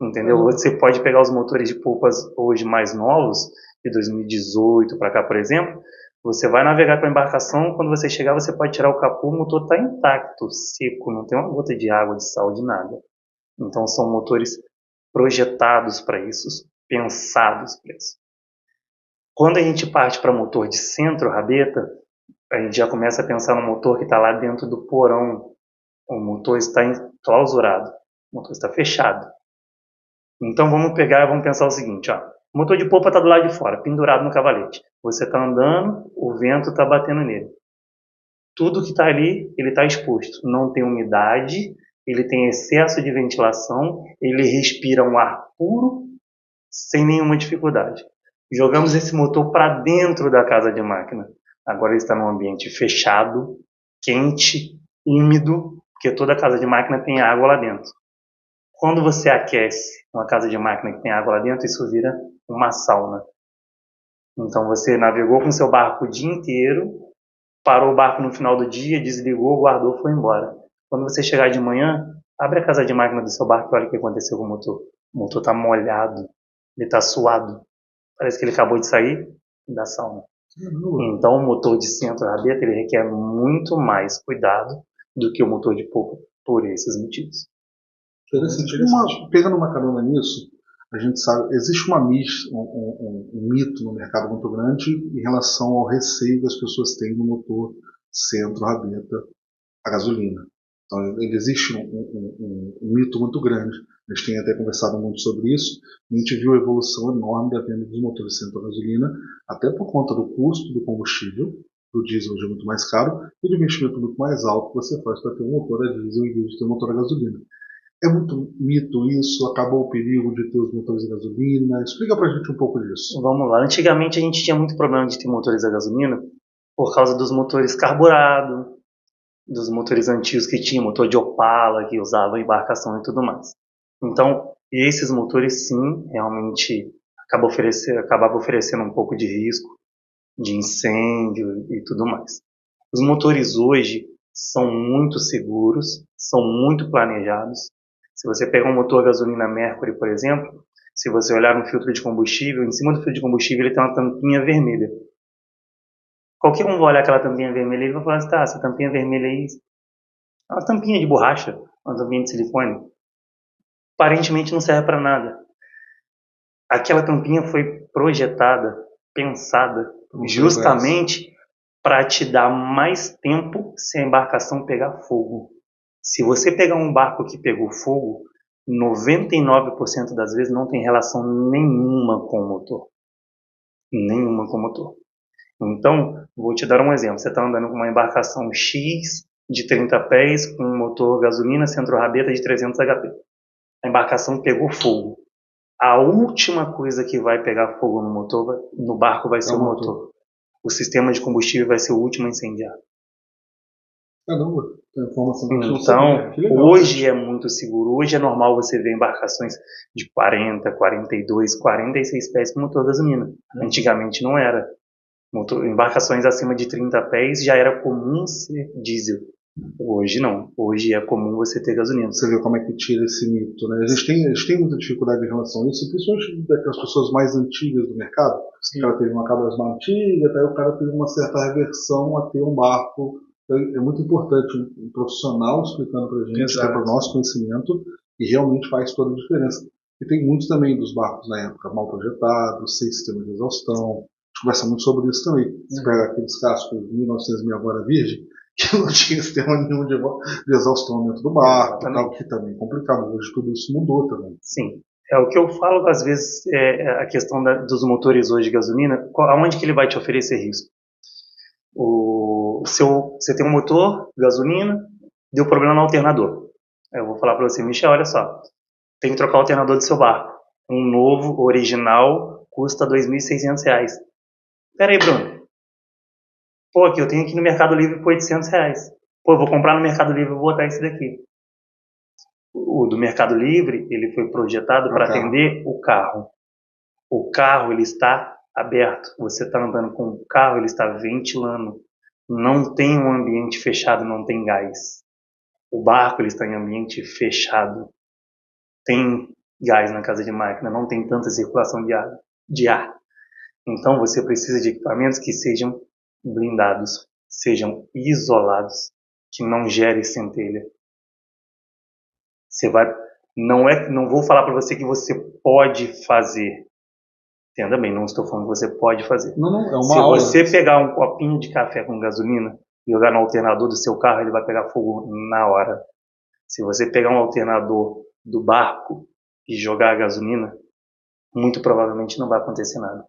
entendeu? Você pode pegar os motores de polpas hoje mais novos, de 2018 para cá, por exemplo, você vai navegar com a embarcação, quando você chegar você pode tirar o capô, o motor está intacto, seco, não tem uma gota de água, de sal, de nada. Então são motores projetados para isso, pensados para isso. Quando a gente parte para motor de centro-rabeta, a gente já começa a pensar no motor que está lá dentro do porão. O motor está enclausurado, o motor está fechado. Então vamos pensar o seguinte, ó. O motor de polpa está do lado de fora, pendurado no cavalete. Você está andando, o vento está batendo nele. Tudo que está ali, ele está exposto. Não tem umidade, ele tem excesso de ventilação, ele respira um ar puro, sem nenhuma dificuldade. Jogamos esse motor para dentro da casa de máquina. Agora ele está num ambiente fechado, quente, úmido, porque toda casa de máquina tem água lá dentro. Quando você aquece uma casa de máquina que tem água lá dentro, isso vira uma sauna. Então você navegou com seu barco o dia inteiro, parou o barco no final do dia, desligou, guardou, foi embora. Quando você chegar de manhã, abre a casa de máquina do seu barco e olha o que aconteceu com o motor. O motor está molhado, ele está suado. Parece que ele acabou de sair da sauna. Então o motor de centro-rabeta ele requer muito mais cuidado do que o motor de polpa, por esses motivos. Interessante. Pegando uma carona nisso, a gente sabe, existe um mito no mercado muito grande em relação ao receio que as pessoas têm no motor centro-rabeta a gasolina. Então existe um mito muito grande. A gente tem até conversado muito sobre isso. A gente viu a evolução enorme da venda dos motores centro-gasolina, até por conta do custo do combustível. O diesel hoje é muito mais caro e do investimento muito mais alto que você faz para ter um motor a diesel em vez de ter um motor a gasolina. É muito mito isso? Acabou o perigo de ter os motores a gasolina? Explica pra gente um pouco disso. Vamos lá. Antigamente a gente tinha muito problema de ter motores a gasolina por causa dos motores carburados, dos motores antigos que tinham motor de Opala, que usava embarcação e tudo mais. Então, esses motores sim, realmente acabava oferecendo um pouco de risco, de incêndio e tudo mais. Os motores hoje são muito seguros, são muito planejados. Se você pegar um motor a gasolina Mercury, por exemplo, se você olhar no filtro de combustível, em cima do filtro de combustível ele tem uma tampinha vermelha. Qualquer um vai olhar aquela tampinha vermelha e vai falar assim, tá, essa tampinha vermelha aí é uma tampinha de borracha, uma tampinha de silicone. Aparentemente não serve para nada. Aquela tampinha foi projetada, pensada, justamente para te dar mais tempo se a embarcação pegar fogo. Se você pegar um barco que pegou fogo, 99% das vezes não tem relação nenhuma com o motor. Nenhuma com o motor. Então, vou te dar um exemplo. Você está andando com uma embarcação X de 30 pés com um motor gasolina centro-rabeta de 300 HP. A embarcação pegou fogo. A última coisa que vai pegar fogo no barco vai ser o motor. O sistema de combustível vai ser o último a incendiar. Caramba, informação. Então, hoje é muito seguro. Hoje é normal você ver embarcações de 40, 42, 46 pés com motor gasolina. Antigamente não era. Embarcações acima de 30 pés já era comum ser diesel. Hoje não. Hoje é comum você ter gasolina. Você vê como é que tira esse mito, né? A gente tem muita dificuldade em relação a isso, principalmente daquelas pessoas mais antigas do mercado. Sim. O cara teve uma cabasma antiga, até o cara teve uma certa reversão a ter um barco. É muito importante um profissional explicando pra gente, até para o nosso conhecimento, e realmente faz toda a diferença. E tem muitos também dos barcos na época mal projetados, sem sistema de exaustão. A gente conversa muito sobre isso também. Você pega aqueles cascos de 1900 agora virgem, que não tinha sistema nenhum de exaustão dentro do barco, algo que também é complicado. Hoje tudo isso mudou também. Sim. É o que eu falo, às vezes, a questão dos motores hoje de gasolina, aonde que ele vai te oferecer risco? Você tem um motor, gasolina, deu problema no alternador. Eu vou falar para você, Michel, olha só, tem que trocar o alternador do seu barco. Um novo, original, custa R$ 2.600. Pera aí, Bruno. Pô, aqui eu tenho aqui no Mercado Livre por R$ 800. Pô, eu vou comprar no Mercado Livre e vou botar esse daqui. O do Mercado Livre, ele foi projetado para atender o carro. O carro, ele está aberto. Você está andando com o carro, ele está ventilando. Não tem um ambiente fechado, não tem gás. O barco, ele está em ambiente fechado. Tem gás na casa de máquina, não tem tanta circulação de ar. Então, você precisa de equipamentos que sejam blindados, sejam isolados, que não gerem centelha. Não vou falar para você que você pode fazer. Entenda bem, não estou falando que você pode fazer. Não, é uma Se aula. você pegar um copinho de café com gasolina e jogar no alternador do seu carro, ele vai pegar fogo na hora. Se você pegar um alternador do barco e jogar a gasolina, muito provavelmente não vai acontecer nada.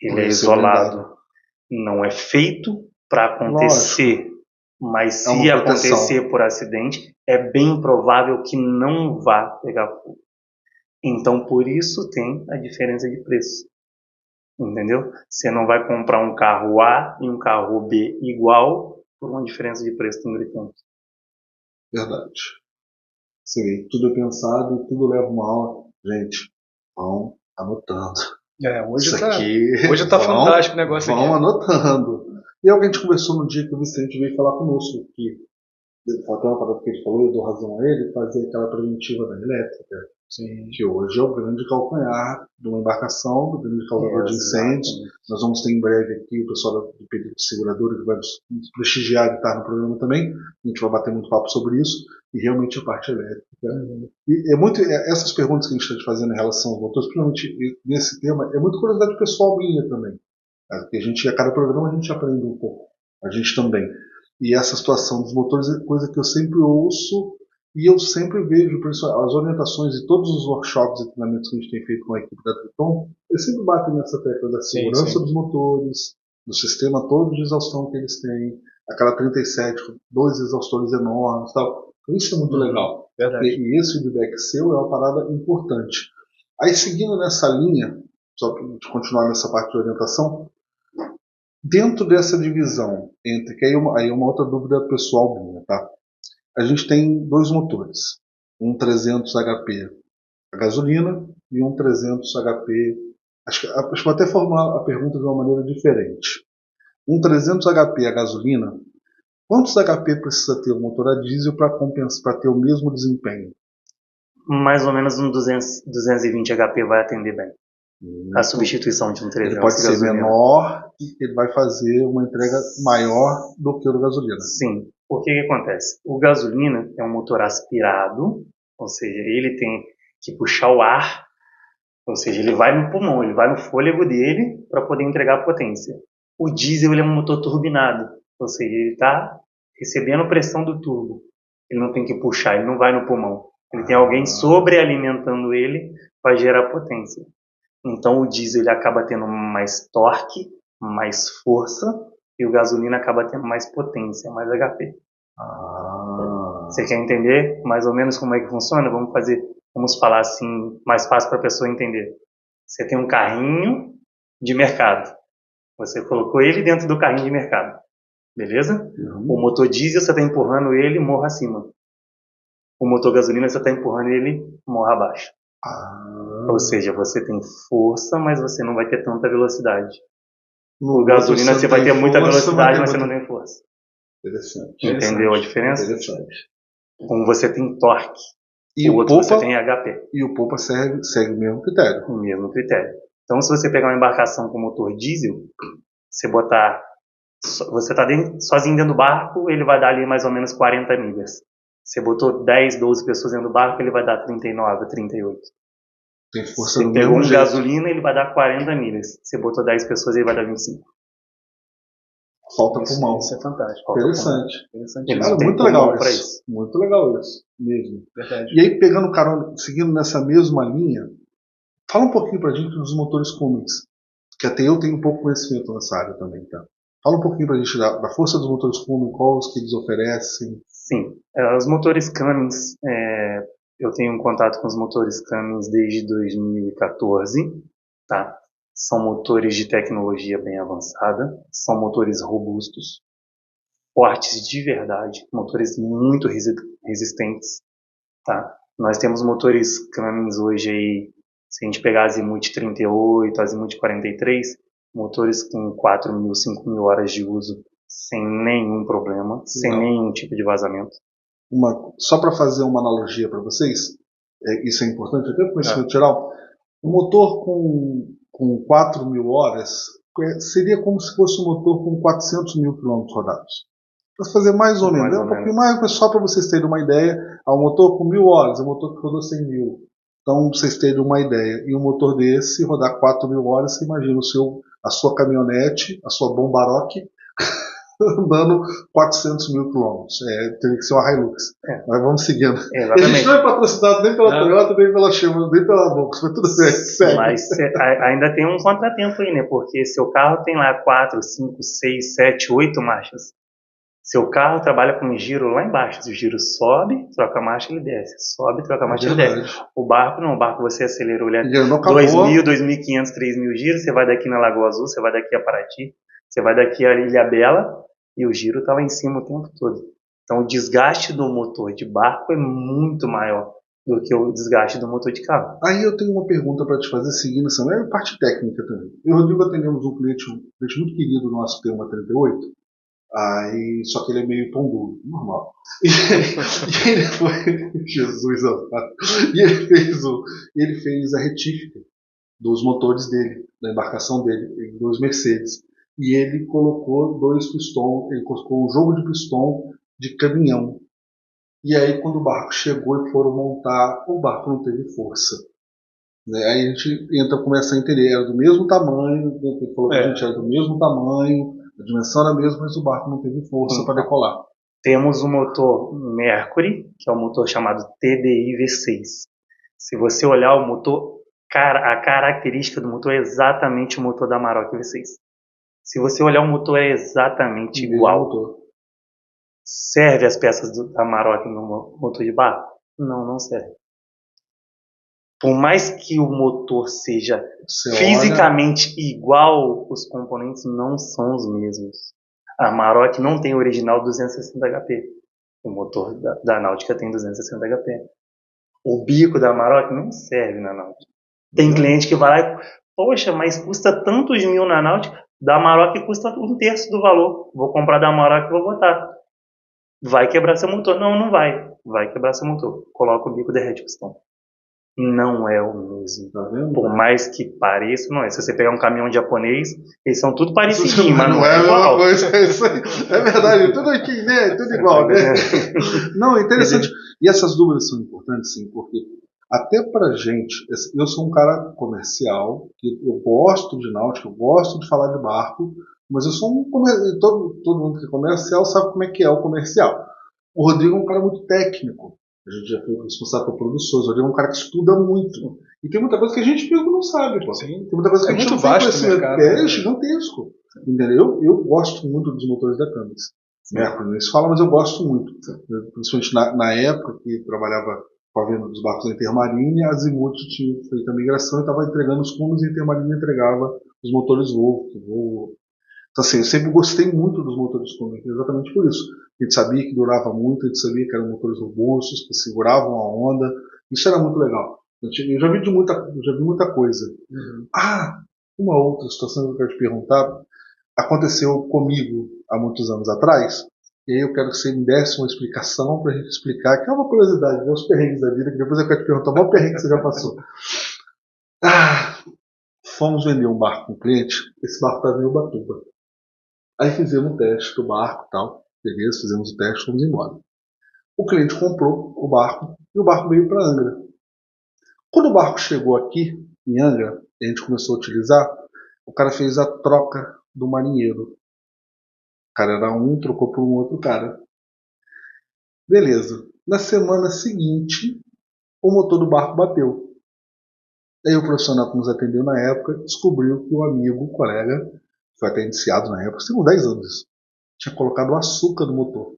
Ele é isolado. Não é feito para acontecer. Lógico. Mas se acontecer por acidente, é bem provável que não vá pegar fogo. Então, por isso tem a diferença de preço. Entendeu? Você não vai comprar um carro A e um carro B igual por uma diferença de preço tão gritante. Verdade. Sim, tudo é pensado e tudo leva uma aula. Gente, vão anotando. Hoje tá fantástico o negócio aqui. Vão anotando. E é o que a gente conversou no dia que o Vicente veio falar conosco, que até uma parada que ele falou, eu dou razão a ele, fazer aquela preventiva da elétrica. Sim. Que hoje é o grande calcanhar de uma embarcação, do grande causador de incêndios. Nós vamos ter em breve aqui o pessoal do período de seguradora que vai nos prestigiar e estar no programa também. A gente vai bater muito papo sobre isso. E realmente a parte elétrica. E essas perguntas que a gente está te fazendo em relação aos motores, principalmente nesse tema, é muito curiosidade pessoal minha também. Porque a cada programa a gente aprende um pouco. A gente também. E essa situação dos motores é coisa que eu sempre ouço. E eu sempre vejo, as orientações e todos os workshops e treinamentos que a gente tem feito com a equipe da Triton, eles sempre batem nessa tecla da segurança dos motores, do sistema todo de exaustão que eles têm, aquela 37 com 2 exaustores enormes e tal. Isso é muito legal. Verdade. E esse feedback seu é uma parada importante. Aí, seguindo nessa linha, só para a gente continuar nessa parte de orientação, dentro dessa divisão, que aí é uma outra dúvida pessoal minha, tá? A gente tem 2 motores, um 300 HP a gasolina e um 300 HP. Acho que vou até formular a pergunta de uma maneira diferente. Um 300 HP a gasolina, quantos HP precisa ter o motor a diesel para compensar, para ter o mesmo desempenho? Mais ou menos um 220 HP vai atender bem. A substituição de um 300 ele pode ser menor e ele vai fazer uma entrega maior do que o da gasolina. Sim. Por que acontece? O gasolina é um motor aspirado, ou seja, ele tem que puxar o ar, ou seja, ele vai no pulmão, ele vai no fôlego dele para poder entregar potência. O diesel ele é um motor turbinado, ou seja, ele está recebendo pressão do turbo. Ele não tem que puxar, ele não vai no pulmão. Ele tem alguém sobrealimentando ele para gerar potência. Então o diesel ele acaba tendo mais torque, mais força, e o gasolina acaba tendo mais potência, mais HP. Você quer entender mais ou menos como é que funciona? Vamos falar assim, mais fácil para a pessoa entender. Você tem um carrinho de mercado. Você colocou ele dentro do carrinho de mercado. Beleza? O motor diesel você está empurrando ele morro acima. O motor gasolina você está empurrando ele morro abaixo. Ou seja, você tem força, mas você não vai ter tanta velocidade. No gasolina você vai ter muita velocidade, mas você não tem força. Interessante. Entendeu a diferença? Interessante. Como você tem torque, e o outro você tem HP. E o Popa segue o mesmo critério. O mesmo critério. Então, se você pegar uma embarcação com motor diesel, você está sozinho dentro do barco, ele vai dar ali mais ou menos 40 milhas. Você botou 10, 12 pessoas dentro do barco, ele vai dar 39, 38. Tem força Você pegou um gasolina, ele vai dar 40 milhas. Você botou 10 pessoas, ele vai dar 25. Falta pulmão. Isso é fantástico. Interessante. Muito legal isso. Muito legal isso mesmo. Verdade. E aí, pegando carona, seguindo nessa mesma linha, fala um pouquinho pra gente dos motores Cummins, que até eu tenho um pouco de conhecimento nessa área também, tá? Fala um pouquinho pra gente da força dos motores Cummins, quais que eles oferecem. Sim, os motores Cummins, Eu tenho um contato com os motores Cummins desde 2014, tá? São motores de tecnologia bem avançada, são motores robustos, fortes de verdade, motores muito resistentes, tá? Nós temos motores Cummins hoje aí, se a gente pegar Azimuth 38, Azimuth 43, motores com 4.000, 5.000 horas de uso, sem nenhum problema, sem nenhum tipo de vazamento. Só para fazer uma analogia para vocês, isso é importante até para o conhecimento geral, um motor com 4.000 horas seria como se fosse um motor com 400.000 quilômetros rodados. Para fazer mais ou menos, um pouquinho mais, mas só para vocês terem uma ideia, um motor com 1.000 horas, é um motor que rodou 100.000. Então, para vocês terem uma ideia, e um motor desse rodar 4.000 horas, você imagina a sua caminhonete, a sua Bombaroque, andando 400.000 quilômetros. Teria que ser uma Hilux. Mas vamos seguindo. A gente não é patrocinado nem pela Toyota, nem pela Chevrolet, nem pela Volks, mas tudo bem. Segue. Mas ainda tem um contratempo aí, né? Porque seu carro tem lá 4, 5, 6, 7, 8 marchas. Seu carro trabalha com giro lá embaixo. Se o giro sobe, troca a marcha, ele desce. Sobe, troca a marcha, ele desce. O barco não. O barco você acelerou, ele 2.000, 2.500, 3.000 giros. Você vai daqui na Lagoa Azul, você vai daqui a Paraty, você vai daqui a Ilhabela e o giro está lá em cima o tempo todo. Então o desgaste do motor de barco é muito maior do que o desgaste do motor de carro. Aí eu tenho uma pergunta para te fazer, seguindo essa parte técnica também. Eu e o Rodrigo atendemos um cliente muito querido nosso, que tem uma 38. Só que ele é meio pão duro, normal. E ele foi. Jesus amado. E ele fez a retífica dos motores dele, da embarcação dele, dos Mercedes. E ele colocou 2 pistões, ele colocou um jogo de pistão de caminhão. E aí, quando o barco chegou e foram montar, o barco não teve força. Aí a gente começa a entender, era do mesmo tamanho, ele falou que a gente era do mesmo tamanho, a dimensão era a mesma, mas o barco não teve força para decolar. Temos o motor Mercury, que é um motor chamado TDI V6. Se você olhar o motor, a característica do motor é exatamente o motor da Amarok V6. Se você olhar o motor é exatamente igual. Serve as peças da Amarok no motor de barco? Não serve. Por mais que o motor seja fisicamente igual, os componentes não são os mesmos. A Amarok não tem o original 260 HP. O motor da Náutica tem 260 HP. O bico da Amarok não serve na Náutica. Tem cliente que vai lá e, poxa, mas custa tantos mil na Náutica, da Amarok custa 1/3 do valor. Vou comprar da Amarok e vou botar. Vai quebrar seu motor. Não vai. Vai quebrar seu motor. Coloca o bico, derrete o pistão. Não é o mesmo. Tá vendo? Por mais que pareça, não é. Se você pegar um caminhão japonês, eles são tudo parecidos, mas não é igual. igual. É verdade, tudo aqui, né? Tudo igual, né? Não, é interessante. E essas dúvidas são importantes, sim, porque até pra gente, eu sou um cara comercial, que eu gosto de náutica, eu gosto de falar de barco, mas eu sou um comercial, todo mundo que é comercial sabe como é que é o comercial. O Rodrigo é um cara muito técnico. A gente já foi responsável por produções. O Rodrigo é um cara que estuda muito. E tem muita coisa que a gente mesmo não sabe. Pô. Sim. Tem muita coisa que a gente muito não vasto sabe. mercado, É gigantesco. Entendeu? Eu gosto muito dos motores da Cummins. Mercury nem se fala, mas eu gosto muito. Principalmente na época que trabalhava com a venda dos barcos da Intermarine, a Azimuth tinha feito a migração e estava entregando os Cummins e a Intermarine entregava os motores Volvo. Então, assim, eu sempre gostei muito dos motores Cummins, exatamente por isso. A gente sabia que durava muito, a gente sabia que eram motores robustos, que seguravam a onda. Isso era muito legal. Eu já vi muita coisa. Uhum. Uma outra situação que eu quero te perguntar aconteceu comigo há muitos anos atrás. E aí eu quero que você me desse uma explicação para a gente explicar, que é uma curiosidade, ver os perrengues da vida, que depois eu quero te perguntar o maior perrengue que você já passou. Fomos vender um barco com um cliente, esse barco estava em Ubatuba. Aí fizemos o teste do barco e tal. Beleza, fizemos o teste, fomos embora. O cliente comprou o barco e o barco veio para Angra. Quando o barco chegou aqui, em Angra, e a gente começou a utilizar, o cara fez a troca do marinheiro. O cara era um, trocou por um outro cara. Beleza. Na semana seguinte, o motor do barco bateu. Aí o profissional que nos atendeu na época descobriu que o amigo, o colega, foi até iniciado na época, tem uns 10 anos, tinha colocado açúcar no motor.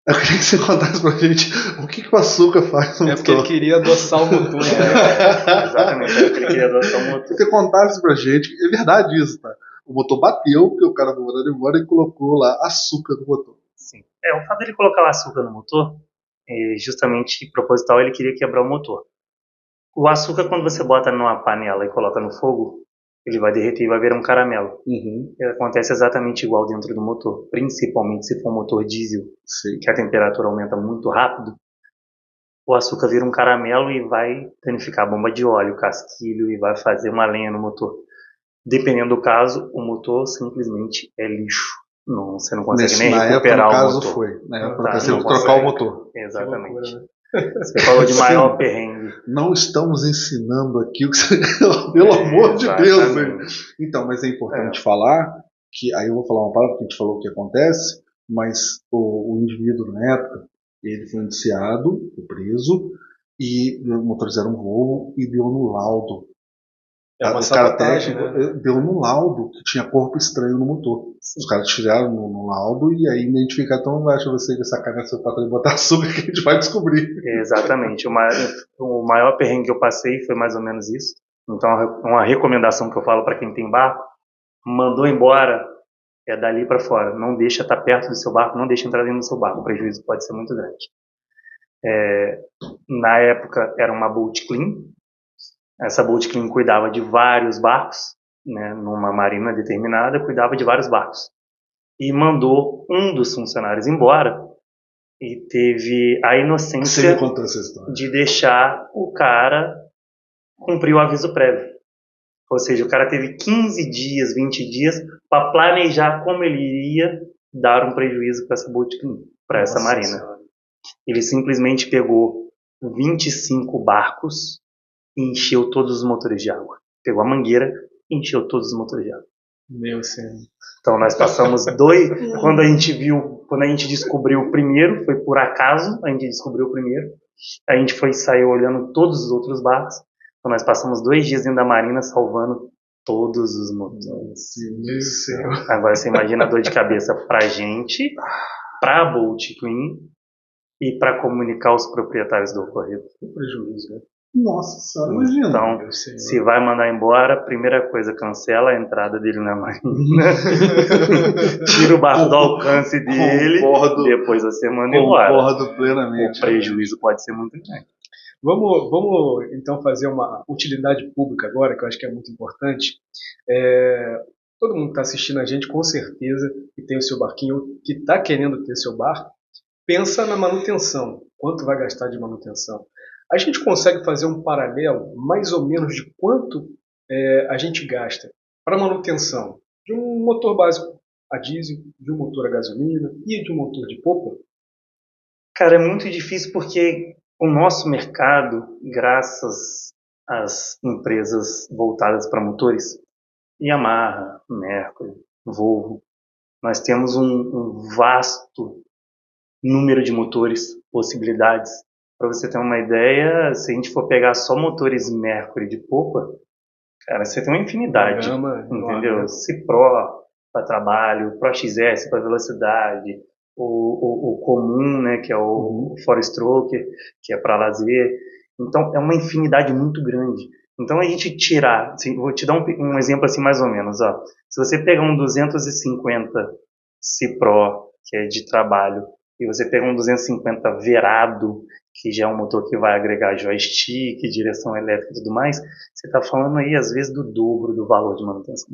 Eu queria que você contasse pra gente o que o açúcar faz no É porque ele motor. queria adoçar o motor. Exatamente, é porque ele queria adotar o motor. Que você contasse pra gente, é verdade isso, tá? O motor bateu, porque o cara foi mandando embora e colocou lá açúcar no motor. Sim. O fato dele colocar o açúcar no motor, justamente proposital, ele queria quebrar o motor. O açúcar, quando você bota numa panela e coloca no fogo, ele vai derreter e vai virar um caramelo. Acontece exatamente igual dentro do motor, principalmente se for um motor diesel, Sim. que a temperatura aumenta muito rápido. O açúcar vira um caramelo e vai danificar a bomba de óleo, o casquilho, e vai fazer uma lenha no motor. Dependendo do caso, o motor simplesmente é lixo. Não, você não consegue nem recuperar o motor. Foi. Na época, Tá, você não trocar consegue. o motor. Exatamente. Você falou de maior perrengue. Não estamos ensinando aqui o que você... Pelo amor de Deus. Hein? Então, mas é importante falar que... Aí eu vou falar uma palavra que a gente falou o que acontece, mas o indivíduo na época, ele foi indiciado, foi preso, e motorizaram um Volvo e deu no laudo. O cara técnico deu no laudo que tinha corpo estranho no motor. Os caras tiraram no laudo e aí identificaram, então vai achar você que sacanagem seu patrão botar açúcar que a gente vai descobrir. Exatamente. O maior perrengue que eu passei foi mais ou menos isso. Então, uma recomendação que eu falo para quem tem barco, mandou embora, é dali para fora. Não deixa estar perto do seu barco, não deixa entrar dentro do seu barco. O prejuízo pode ser muito grande. Na época era uma Boat Clean. Essa Boat Clean cuidava de vários barcos, né, numa marina determinada, cuidava de vários barcos. E mandou um dos funcionários embora e teve a inocência de deixar o cara cumprir o aviso prévio. Ou seja, o cara teve 15 dias, 20 dias para planejar como ele iria dar um prejuízo para essa Boat Clean, para essa marina. Ele simplesmente pegou 25 barcos e encheu todos os motores de água. Pegou a mangueira e encheu todos os motores de água. Meu Senhor. Então nós passamos quando a gente descobriu o primeiro, foi por acaso, a gente descobriu o primeiro, a gente saiu olhando todos os outros barcos, então nós passamos 2 dias dentro da marina salvando todos os motores. Meu Senhor. Agora você imagina a dor de cabeça pra gente, pra Boat Clean e pra comunicar aos proprietários do ocorrido. Que prejuízo, né? Nossa senhora, imagina. Então, se vai mandar embora, primeira coisa, cancela a entrada dele na marina. Tira o barco do alcance dele. Depois você manda embora. Concordo plenamente. O prejuízo pode ser muito grande. Vamos então fazer uma utilidade pública agora, que eu acho que é muito importante. Todo mundo que está assistindo a gente, com certeza, que tem o seu barquinho, que está querendo ter seu barco, pensa na manutenção. Quanto vai gastar de manutenção? A gente consegue fazer um paralelo, mais ou menos, de quanto a gente gasta para manutenção de um motor básico a diesel, de um motor a gasolina e de um motor de polpa? Cara, é muito difícil porque o nosso mercado, graças às empresas voltadas para motores, Yamaha, Mercury, Volvo, nós temos um vasto número de motores, possibilidades. Para você ter uma ideia, se a gente for pegar só motores Mercury de polpa, cara, você tem uma infinidade, entendeu? Cipro para trabalho, Pro XS para velocidade, o comum, né, que é o Four Stroke, que é para lazer. Então, é uma infinidade muito grande. Então, a gente tirar, assim, vou te dar um exemplo assim mais ou menos, ó. Se você pegar um 250 Cipro, que é de trabalho, e você pegar um 250 Verado, que já é um motor que vai agregar joystick, direção elétrica e tudo mais, você está falando aí, às vezes, do dobro do valor de manutenção.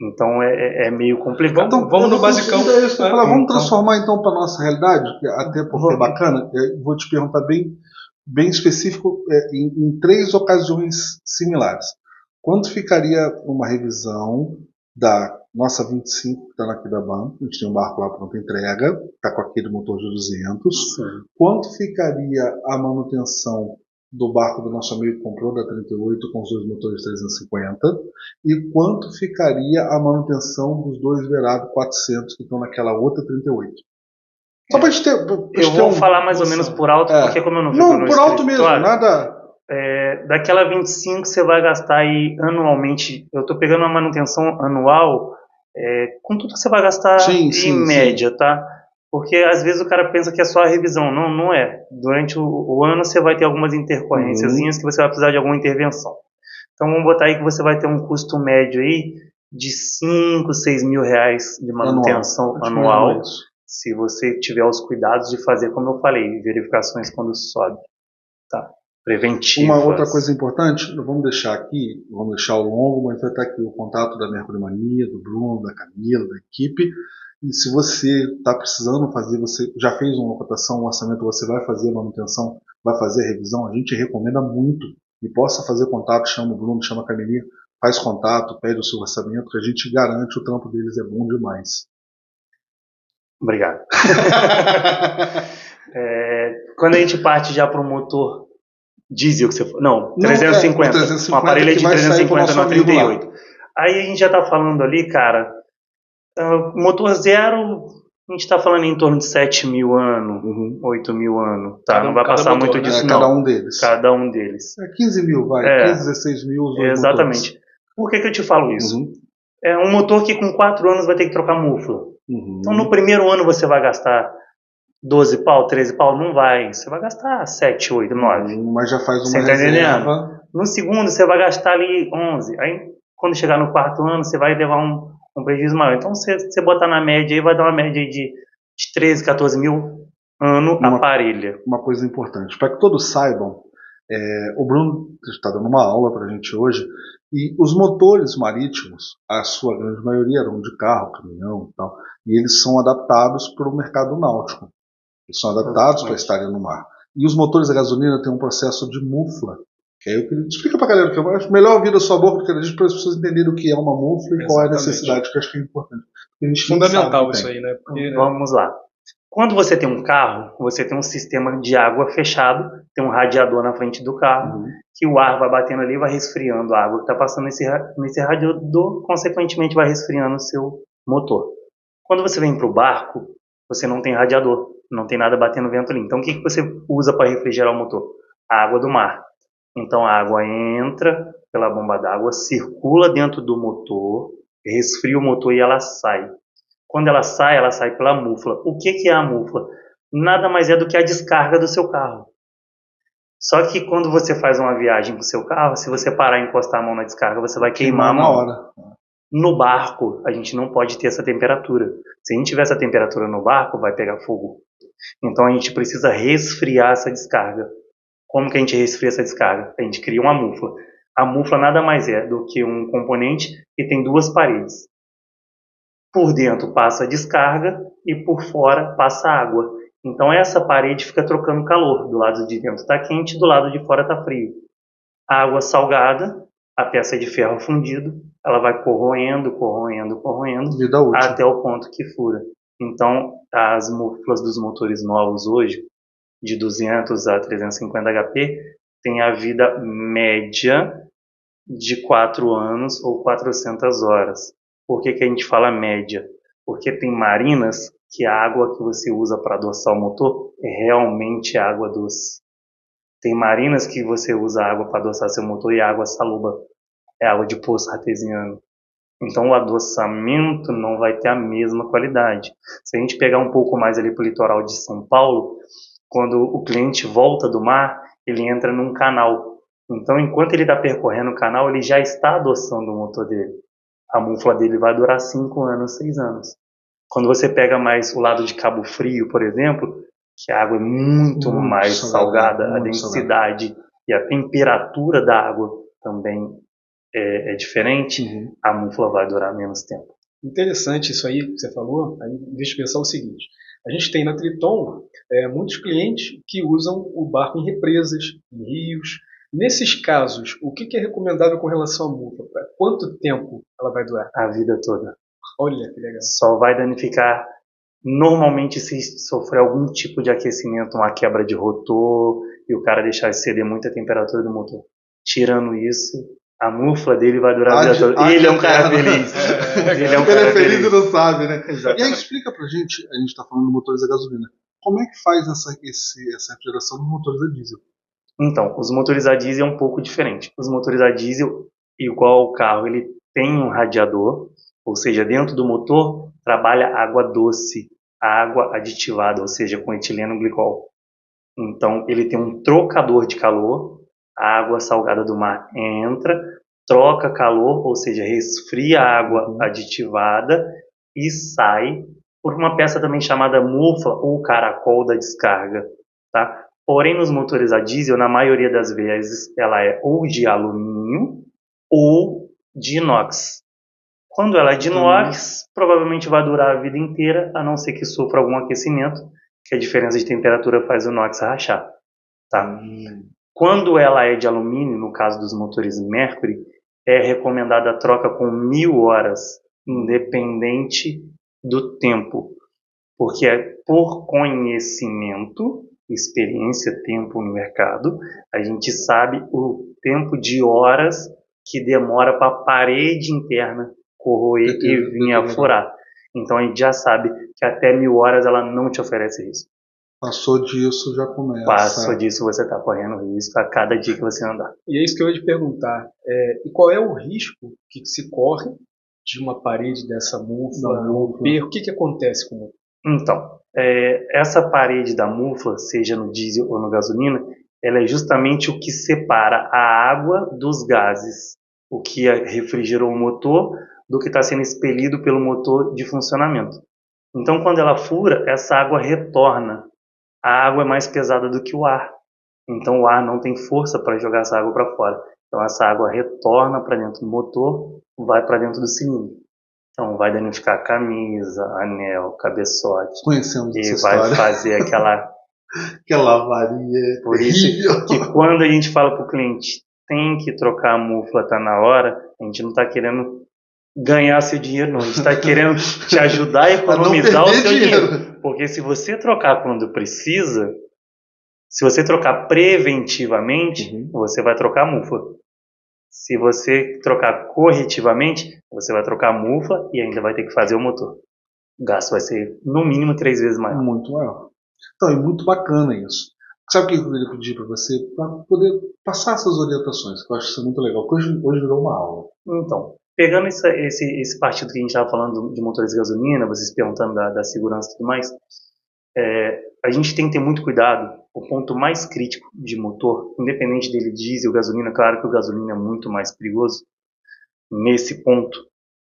Então, é meio complicado. Então, vamos no basicão. Vamos transformar, então, para a nossa realidade, até porque é bacana. Vou te perguntar bem específico, em 3 ocasiões similares. Quanto ficaria uma revisão da nossa 25, que está na Quidaban? A gente tem um barco lá pronto entrega, está com aquele motor de 200. Sim. Quanto ficaria a manutenção do barco do nosso amigo que comprou, da 38, com os 2 motores 350? E quanto ficaria a manutenção dos 2 Verado 400 que estão naquela outra 38? Só pra gente ter. Eu vou falar mais ou menos por alto, porque como eu não fico no por alto mesmo, nada. Daquela 25 você vai gastar aí anualmente. Eu estou pegando uma manutenção anual, com tudo que você vai gastar em média, tá? Porque às vezes o cara pensa que é só a revisão. Não, não é. Durante o ano você vai ter algumas intercorrênciazinhas que você vai precisar de alguma intervenção. Então vamos botar aí que você vai ter um custo médio aí de 5, 6 mil reais de manutenção anual, se você tiver os cuidados de fazer, como eu falei, verificações quando sobe. Tá? Preventivas. Uma outra coisa importante, vamos deixar aqui, vamos deixar ao longo, mas vai estar aqui o contato da Mercury Mania, do Bruno, da Camila, da equipe. E se você está precisando fazer, você já fez uma cotação, um orçamento, você vai fazer manutenção, vai fazer revisão, a gente recomenda muito. E possa fazer contato, chama o Bruno, chama a Camilinha, faz contato, pede o seu orçamento, que a gente garante, o trampo deles é bom demais. Obrigado. Quando a gente parte já para o motor diesel, que você falou, não, 350, 350 um aparelho de 350 na 38. Lá. Aí a gente já está falando ali, cara, motor zero, a gente está falando em torno de 7 mil anos, 8 mil anos, tá? Não vai passar motor, muito disso, não. Cada um deles. Cada um deles. 15 mil, vai. 15, 16 mil. Exatamente. Motores. Por que eu te falo isso? É um motor que com 4 anos vai ter que trocar mufla. Então no primeiro ano você vai gastar 12 pau, 13 pau? Não vai. Você vai gastar 7, 8, 9. Mas já faz uma reserva. No segundo você vai gastar ali 11. Aí quando chegar no 4º ano você vai levar um prejuízo maior. Então, se você botar na média aí, vai dar uma média aí de 13, 14 mil ano a parelha. Uma coisa importante, para que todos saibam, o Bruno está dando uma aula para a gente hoje, e os motores marítimos, a sua grande maioria eram de carro, caminhão e tal, e eles são adaptados para o mercado náutico. Eles são adaptados para estarem no mar. E os motores a gasolina têm um processo de mufla. Que aí eu queria... Explica pra galera, que eu acho melhor ouvir da sua boca, porque a gente para as pessoas entenderem o que é uma mufla e qual é a necessidade, que eu acho que é importante. Fundamental isso aí, né? Porque, vamos lá. Quando você tem um carro, você tem um sistema de água fechado, tem um radiador na frente do carro, que o ar vai batendo ali e vai resfriando a água que está passando nesse radiador, consequentemente vai resfriando o seu motor. Quando você vem para o barco, você não tem radiador, não tem nada batendo vento ali. Então o que você usa para refrigerar o motor? A água do mar. Então a água entra pela bomba d'água, circula dentro do motor, resfria o motor e ela sai. Quando ela sai pela mufla. O que é a mufla? Nada mais é do que a descarga do seu carro. Só que quando você faz uma viagem com o seu carro, se você parar e encostar a mão na descarga, você vai queimar a mão. Na hora. No barco, a gente não pode ter essa temperatura. Se a gente tiver essa temperatura no barco, vai pegar fogo. Então a gente precisa resfriar essa descarga. Como que a gente resfria essa descarga? A gente cria uma mufla. A mufla nada mais é do que um componente que tem duas paredes. Por dentro passa a descarga e por fora passa a água. Então essa parede fica trocando calor. Do lado de dentro está quente, do lado de fora está frio. A água salgada, a peça de ferro fundido, ela vai corroendo até o ponto que fura. Então as muflas dos motores novos hoje, de 200 a 350 HP, tem a vida média de 4 anos ou 400 horas. Por que a gente fala média? Porque tem marinas que a água que você usa para adoçar o motor é realmente água doce. Tem marinas que você usa água para adoçar seu motor e a água saluba, é água de poço artesiano. Então o adoçamento não vai ter a mesma qualidade. Se a gente pegar um pouco mais ali para o litoral de São Paulo, quando o cliente volta do mar, ele entra num canal. Então, enquanto ele está percorrendo o canal, ele já está adoçando o motor dele. A mufla dele vai durar 5 anos, 6 anos. Quando você pega mais o lado de Cabo Frio, por exemplo, que a água é muito mais salgada, a densidade e a temperatura da água também é diferente, a mufla vai durar menos tempo. Interessante isso aí que você falou. Aí deixa eu pensar o seguinte. A gente tem na Triton muitos clientes que usam o barco em represas, em rios. Nesses casos, o que é recomendável com relação à mufla? Quanto tempo ela vai durar? A vida toda. Olha, que legal. Só vai danificar normalmente se sofrer algum tipo de aquecimento, uma quebra de rotor, e o cara deixar exceder muito a temperatura do motor. Tirando isso, a mufla dele vai durar a vida toda. Ele é um cara feliz. Ele é feliz e não sabe, né? Exatamente. E aí explica pra gente, a gente tá falando de motores a gasolina, como é que faz essa refrigeração dos motores a diesel? Então, os motores a diesel é um pouco diferente. Os motores a diesel, igual o carro, ele tem um radiador, ou seja, dentro do motor trabalha água doce. água aditivada, ou seja, com etileno glicol. Então, ele tem um trocador de calor, a água salgada do mar entra, troca calor, ou seja, resfria a água aditivada e sai por uma peça também chamada mufla ou caracol da descarga, tá? Porém, nos motores a diesel, na maioria das vezes, ela é ou de alumínio ou de inox. Quando ela é de inox, provavelmente vai durar a vida inteira, a não ser que sofra algum aquecimento, que a diferença de temperatura faz o inox rachar, tá? Quando ela é de alumínio, no caso dos motores Mercury, é recomendada a troca com 1000 horas, independente do tempo, porque é por conhecimento, experiência, tempo no mercado, a gente sabe o tempo de horas que demora para a parede interna corroer e vir a furar. Então a gente já sabe que até 1000 horas ela não te oferece risco. Passou disso, já começa. Passou disso, você está correndo risco a cada dia que você andar. E é isso que eu ia te perguntar. E qual é o risco que se corre de uma parede dessa mufla romper? O que acontece com o motor? Então, essa parede da mufla, seja no diesel ou no gasolina, ela é justamente o que separa a água dos gases, o que refrigerou o motor do que está sendo expelido pelo motor de funcionamento. Então, quando ela fura, essa água retorna. A água é mais pesada do que o ar. Então, o ar não tem força para jogar essa água para fora. Então, essa água retorna para dentro do motor, vai para dentro do cilindro. Então, vai danificar a camisa, anel, cabeçote. Conhecemos essa história. E vai fazer aquela avaria. Por isso que quando a gente fala para o cliente, tem que trocar a mufla, tá na hora, a gente não está querendo ganhar seu dinheiro, não. A gente está querendo te ajudar a economizar o seu dinheiro. Porque se você trocar quando precisa, se você trocar preventivamente, você vai trocar a mufla. Se você trocar corretivamente, você vai trocar a mufla e ainda vai ter que fazer o motor. O gasto vai ser, no mínimo, 3 vezes maior. Muito maior. Então, é muito bacana isso. Sabe o que eu queria pedir para você? Para poder passar essas orientações, que eu acho isso muito legal. Hoje virou uma aula. Então, pegando esse partido que a gente estava falando de motores de gasolina, vocês perguntando da segurança e tudo mais, a gente tem que ter muito cuidado. O ponto mais crítico de motor, independente dele diesel, gasolina, claro que o gasolina é muito mais perigoso nesse ponto,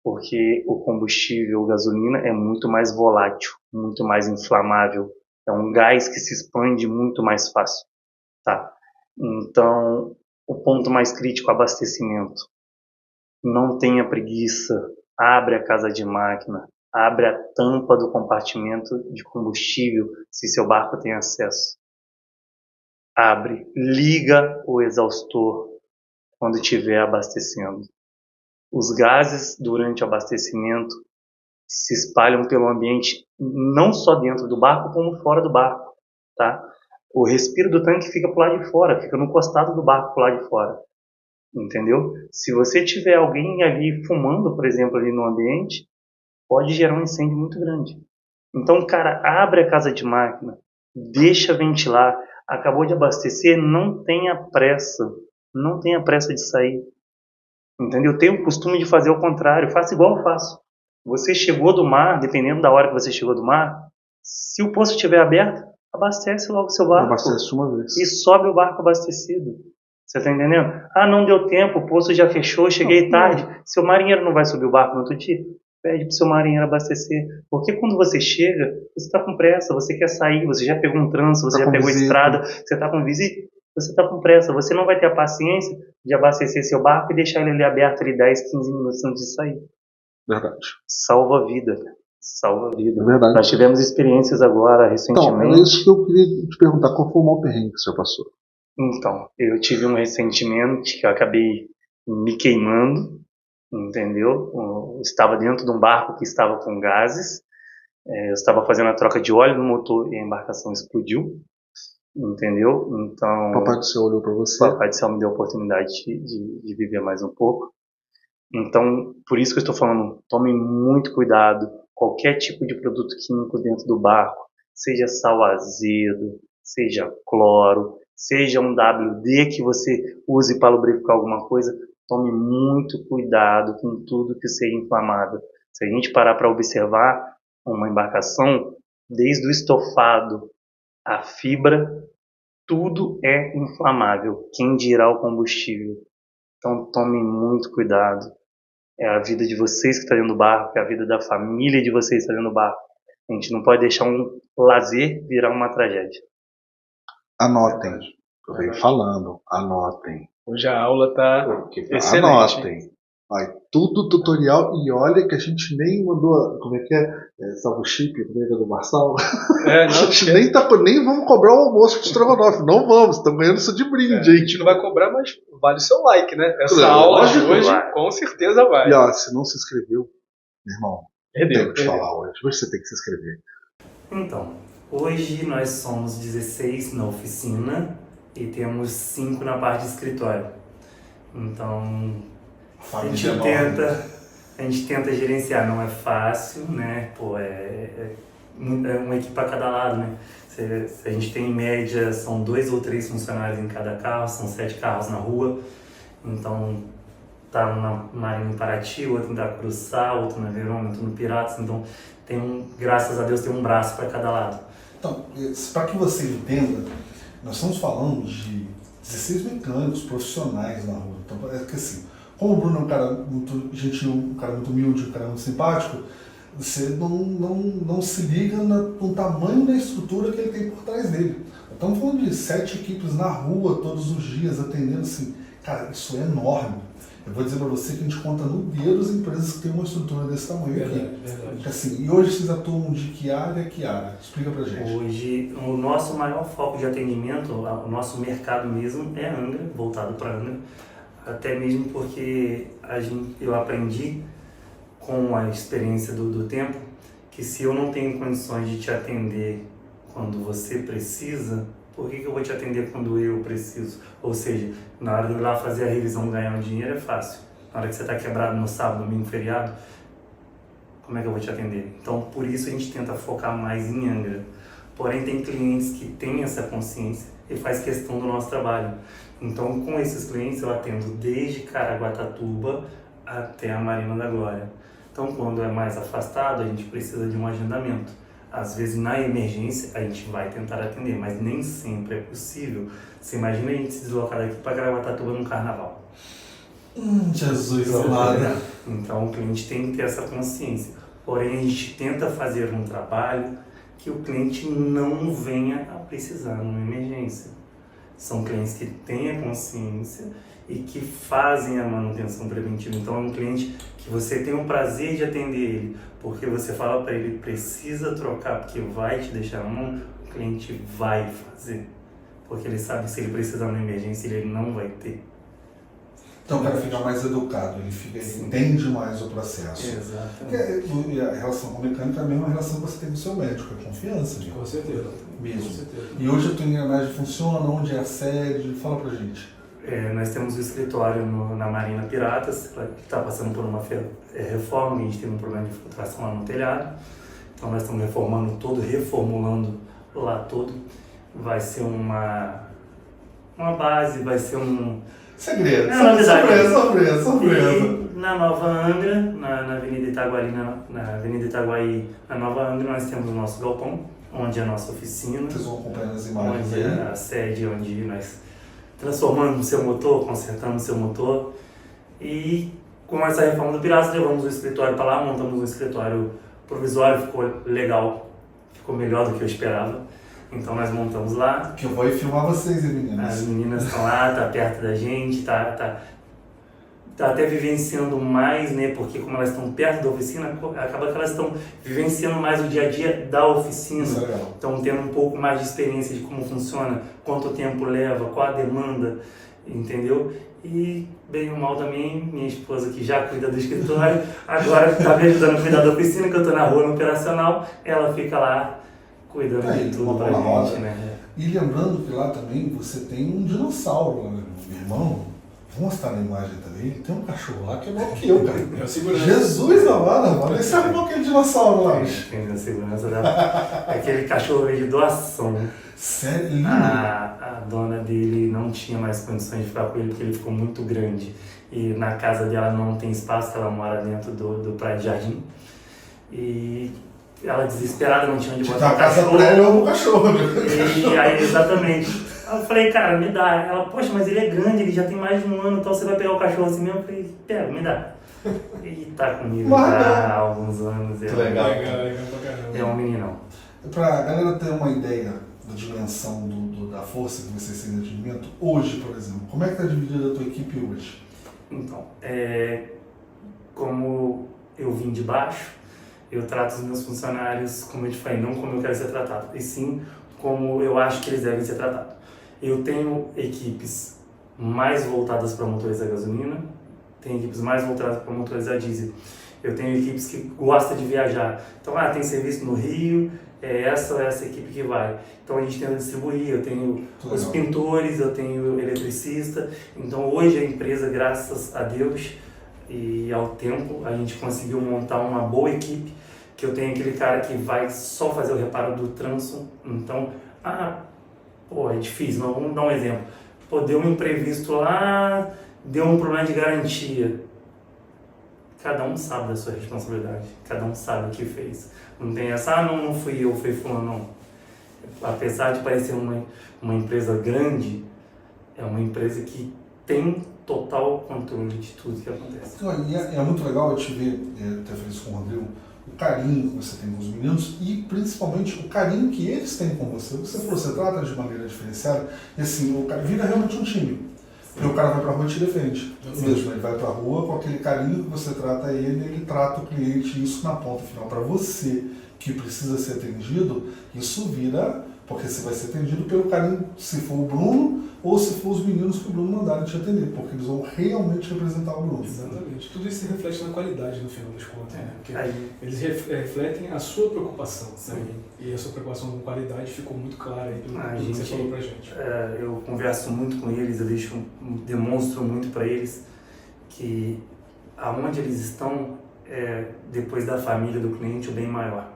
porque o combustível gasolina é muito mais volátil, muito mais inflamável. É um gás que se expande muito mais fácil, tá? Então, o ponto mais crítico é o abastecimento. Não tenha preguiça, abre a casa de máquina, abre a tampa do compartimento de combustível, se seu barco tem acesso. Abre, liga o exaustor quando estiver abastecendo. Os gases durante o abastecimento se espalham pelo ambiente, não só dentro do barco, como fora do barco, tá? O respiro do tanque fica pro lado de fora, fica no costado do barco pro lado de fora, entendeu? Se você tiver alguém ali fumando, por exemplo, ali no ambiente, pode gerar um incêndio muito grande. Então, cara, abre a casa de máquina, deixa ventilar, acabou de abastecer, não tenha pressa de sair, entendeu? Tenha o costume de fazer o contrário, faça igual eu faço. Você chegou do mar, dependendo da hora que você chegou do mar, se o poço estiver aberto, abastece logo o seu barco. Abastece uma vez. E sobe o barco abastecido. Você está entendendo? Ah, não deu tempo, o poço já fechou, cheguei tarde. Seu marinheiro não vai subir o barco no outro dia? Pede para o seu marinheiro abastecer. Porque quando você chega, você está com pressa, você quer sair, você já pegou um trânsito, você já pegou estrada, você está com visita, você está com pressa. Você não vai ter a paciência de abastecer seu barco e deixar ele ali aberto ali 10, 15 minutos antes de sair. Verdade. Salva a vida. Salva a vida. É verdade. Nós tivemos experiências agora, recentemente. Então, é isso que eu queria te perguntar. Qual foi o maior perrengue que o senhor passou? Então, eu tive um recentemente que eu acabei me queimando, entendeu? Eu estava dentro de um barco que estava com gases. Eu estava fazendo a troca de óleo no motor e a embarcação explodiu. Entendeu? Então... Papai do Céu olhou para você. Papai do Céu me deu a oportunidade de viver mais um pouco. Então, por isso que eu estou falando, tomem muito cuidado. Qualquer tipo de produto químico dentro do barco, seja sal azedo, seja cloro, seja um WD que você use para lubrificar alguma coisa, tome muito cuidado com tudo que seja inflamável. Se a gente parar para observar uma embarcação, desde o estofado, a fibra, tudo é inflamável. Quem dirá o combustível? Então tomem muito cuidado. É a vida de vocês que está dentro do barco, é a vida da família de vocês que está dentro do barco. A gente não pode deixar um lazer virar uma tragédia. Anotem. Eu venho falando, anotem. Hoje a aula está excelente. Anotem. Vai tudo tutorial e olha que a gente nem mandou, como é que é? Salvo chip, do Marçal. Não, a gente nem vamos cobrar o almoço pro Strogonoff. Não vamos, estamos ganhando isso de brinde. A gente não vai cobrar, mas vale o seu like, né? Essa aula de hoje com certeza vai. E ó, se não se inscreveu, meu irmão, tenho que te falar hoje. Hoje você tem que se inscrever. Então, hoje nós somos 16 na oficina e temos 5 na parte de escritório. Então, a gente tenta gerenciar, não é fácil, né? Pô, é uma equipe para cada lado, né? Se a gente tem em média, são 2 ou 3 funcionários em cada carro, são 7 carros na rua. Então, tá na Marinha em Paraty, outro em Itacuruzá, outro na Verona, outro no Piratas. Então, graças a Deus, tem um braço para cada lado. Então, para que você entenda, nós estamos falando de 16 mecânicos profissionais na rua. Então, é que assim, como o Bruno é um cara muito gentil, um cara muito humilde, um cara muito simpático, você não se liga no tamanho da estrutura que ele tem por trás dele. Estamos falando de 7 equipes na rua todos os dias, atendendo assim. Cara, isso é enorme. Eu vou dizer para você que a gente conta no dedo as empresas que têm uma estrutura desse tamanho aqui. Verdade. Assim, e hoje vocês atuam de que área a que área? Explica pra gente. Hoje, o nosso maior foco de atendimento, o nosso mercado mesmo é Angra, voltado para Angra. Até mesmo porque eu aprendi com a experiência do tempo que se eu não tenho condições de te atender quando você precisa, por que eu vou te atender quando eu preciso? Ou seja, na hora de eu ir lá fazer a revisão ganhar um dinheiro é fácil. Na hora que você está quebrado no sábado, domingo, feriado, como é que eu vou te atender? Então, por isso a gente tenta focar mais em Angra. Porém, tem clientes que têm essa consciência e faz questão do nosso trabalho. Então, com esses clientes eu atendo desde Caraguatatuba até a Marina da Glória. Então, quando é mais afastado, a gente precisa de um agendamento. Às vezes, na emergência, a gente vai tentar atender, mas nem sempre é possível. Você imagina a gente se deslocar daqui para Caraguatatuba no carnaval. Jesus amado. Então, o cliente tem que ter essa consciência. Porém, a gente tenta fazer um trabalho que o cliente não venha a precisar numa emergência. São clientes que têm a consciência e que fazem a manutenção preventiva. Então, é um cliente que você tem o prazer de atender ele, porque você fala para ele, precisa trocar porque vai te deixar na mão, o cliente vai fazer. Porque ele sabe que se ele precisar numa emergência, ele não vai ter. Então o cara fica mais educado, ele entende mais o processo. Exatamente. Porque a relação com o mecânico é a mesma relação que você tem com o seu médico, é confiança. Com certeza. Mesmo. Com certeza. E hoje a tua engrenagem funciona, onde é a sede? Fala pra gente. Nós temos um escritório na Marina Piratas, que está passando por uma reforma, a gente tem um problema de filtração lá no telhado. Então nós estamos reformulando lá todo. Vai ser uma base, vai ser um... Segredo, surpresa. E na Nova Angra, na Avenida Itaguaí, na Nova Angra, nós temos o nosso galpão, onde é a nossa oficina. Vocês vão acompanhando as imagens onde aí. É a sede, onde nós transformamos o seu motor, consertamos o seu motor. E com essa reforma do Piratas, levamos o escritório para lá, montamos um escritório provisório, ficou legal, ficou melhor do que eu esperava. Então nós montamos lá. Que eu vou filmar vocês, meninas. As meninas estão lá, tá perto da gente, tá até vivenciando mais, né? Porque como elas estão perto da oficina, acaba que elas estão vivenciando mais o dia a dia da oficina. Isso é legal. Estão tendo um pouco mais de experiência de como funciona, quanto tempo leva, qual a demanda, entendeu? E bem ou mal também, minha esposa que já cuida do escritório, agora está me ajudando a cuidar da oficina, que eu estou na rua no operacional, ela fica lá cuidando de tudo pra gente, né? E lembrando que lá também você tem um dinossauro lá, meu irmão. Vou mostrar na imagem também. Tem um cachorro lá que é maior que eu, cara. Jesus amado, mano. Esse arrumou aquele dinossauro lá. Tem a segurança aquele cachorro de doação. Sério? Lindo. A dona dele não tinha mais condições de ficar com ele porque ele ficou muito grande. E na casa dela não tem espaço, ela mora dentro do prédio de jardim. E ela desesperada, não tinha onde botar Tá o casa cachorro. pra ela ou o cachorro, né? E aí, exatamente. Aí eu falei, cara, me dá. Ela, poxa, mas ele é grande, ele já tem mais de um ano, então você vai pegar o cachorro assim mesmo? Eu falei, pega, me dá. E tá comigo já há alguns anos. Que legal. Legal pra caramba. É um meninão. Pra galera ter uma ideia da dimensão da força que vocês têm de atendimento, hoje, por exemplo, como é que tá dividida a tua equipe hoje? Então, como eu vim de baixo, eu trato os meus funcionários, como eu te falei, não como eu quero ser tratado, e sim como eu acho que eles devem ser tratados. Eu tenho equipes mais voltadas para motores a gasolina, tenho equipes mais voltadas para motores a diesel. Eu tenho equipes que gostam de viajar. Então, tem serviço no Rio, essa equipe que vai. Então, a gente tenta distribuir. Eu tenho os pintores, eu tenho o eletricista. Então, hoje a empresa, graças a Deus e ao tempo, a gente conseguiu montar uma boa equipe, que eu tenho aquele cara que vai só fazer o reparo do trânsito. Então, é difícil, mas vamos dar um exemplo. Pô, deu um imprevisto lá, deu um problema de garantia. Cada um sabe da sua responsabilidade, cada um sabe o que fez. Não tem essa, não fui eu, foi fulano, não. Apesar de parecer uma empresa grande, é uma empresa que tem total controle de tudo que acontece. E é muito legal eu te ver, até fiz isso com o Rodrigo, o carinho que você tem com os meninos e principalmente o carinho que eles têm com você. Você trata de maneira diferenciada e assim, o cara vira realmente um time. Porque o cara vai pra rua e te defende. Mesmo, ele vai pra rua com aquele carinho que você trata ele trata o cliente, isso na ponta final. Para você que precisa ser atendido, isso vira, porque você vai ser atendido pelo carinho, se for o Bruno ou se for os meninos que o Bruno mandarem te atender, porque eles vão realmente representar o Bruno. Exatamente. Tudo isso se reflete na qualidade no final das contas, né? Porque eles refletem a sua preocupação, né? E a sua preocupação com qualidade ficou muito clara aí pelo que você falou pra gente. Eu converso muito com eles, eu demonstro muito para eles que aonde eles estão depois da família do cliente, o bem maior.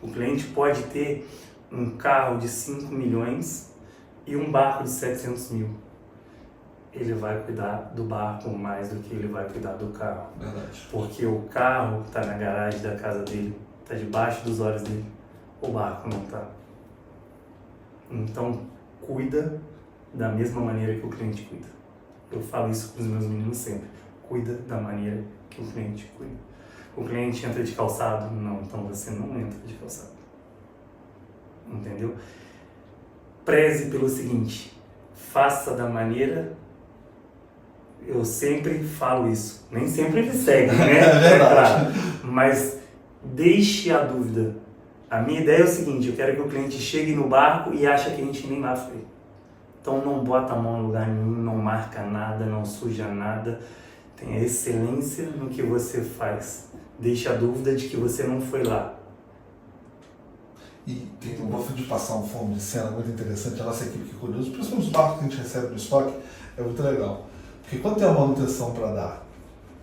O cliente pode ter um carro de 5 milhões e um barco de 700 mil. Ele vai cuidar do barco mais do que ele vai cuidar do carro. Verdade. Porque o carro está na garagem da casa dele, está debaixo dos olhos dele. O barco não está. Então, cuida da mesma maneira que o cliente cuida. Eu falo isso para os meus meninos sempre. Cuida da maneira que o cliente cuida. O cliente entra de calçado? Não, então você não entra de calçado. Entendeu? Preze pelo seguinte, faça da maneira, eu sempre falo isso, nem sempre ele segue, né? É claro. Mas deixe a dúvida. A minha ideia é o seguinte, eu quero que o cliente chegue no barco e ache que a gente nem lá foi. Então não bota a mão em lugar nenhum, não marca nada, não suja nada. Tenha excelência no que você faz. Deixe a dúvida de que você não foi lá. E eu vou de passar um fundo de cena muito interessante, a nossa equipe que cuida, principalmente os barcos que a gente recebe no estoque, é muito legal. Porque quando tem uma manutenção para dar,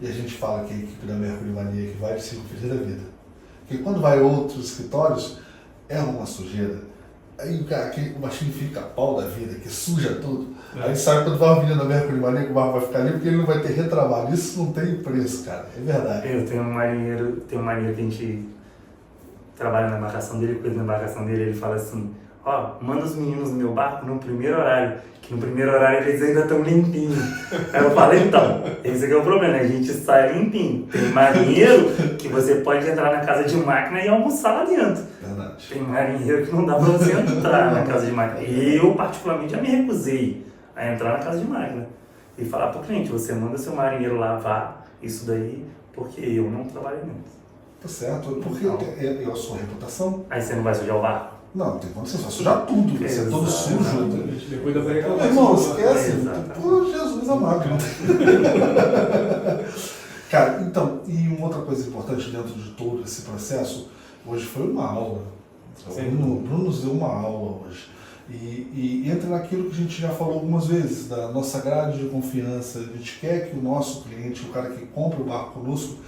e a gente fala que a equipe da Mercury Mania que vai de 5 feliz da vida, porque quando vai outros escritórios, é uma sujeira. Aí o machinho fica pau da vida, que suja tudo. Aí a gente sabe quando vai uma menina da Mercury Mania que o barco vai ficar ali, porque ele não vai ter retrabalho. Isso não tem preço, cara. É verdade. Eu tenho um marinheiro que a gente trabalha na embarcação dele, cuida da embarcação dele, ele fala assim, manda os meninos no meu barco no primeiro horário, que no primeiro horário eles ainda estão limpinhos. Aí eu falo, então, esse aqui é o problema, a gente sai limpinho. Tem marinheiro que você pode entrar na casa de máquina e almoçar lá dentro. Verdade. Tem marinheiro que não dá pra você entrar na casa de máquina. Eu, particularmente, já me recusei a entrar na casa de máquina e falar pro cliente, você manda seu marinheiro lavar isso daí, porque eu não trabalho nisso. Tá certo, porque é a sua reputação. Aí você não vai sujar o barco? Não, tem como você vai sujar tudo, vai ser todo sujo. Depois da breca, Meu irmão, esquece. Pô, Jesus amado. Cara, então, e uma outra coisa importante dentro de todo esse processo, hoje foi uma aula. O Bruno nos deu uma aula hoje. E entra naquilo que a gente já falou algumas vezes, da nossa grade de confiança. A gente quer que o nosso cliente, o cara que compra o barco conosco,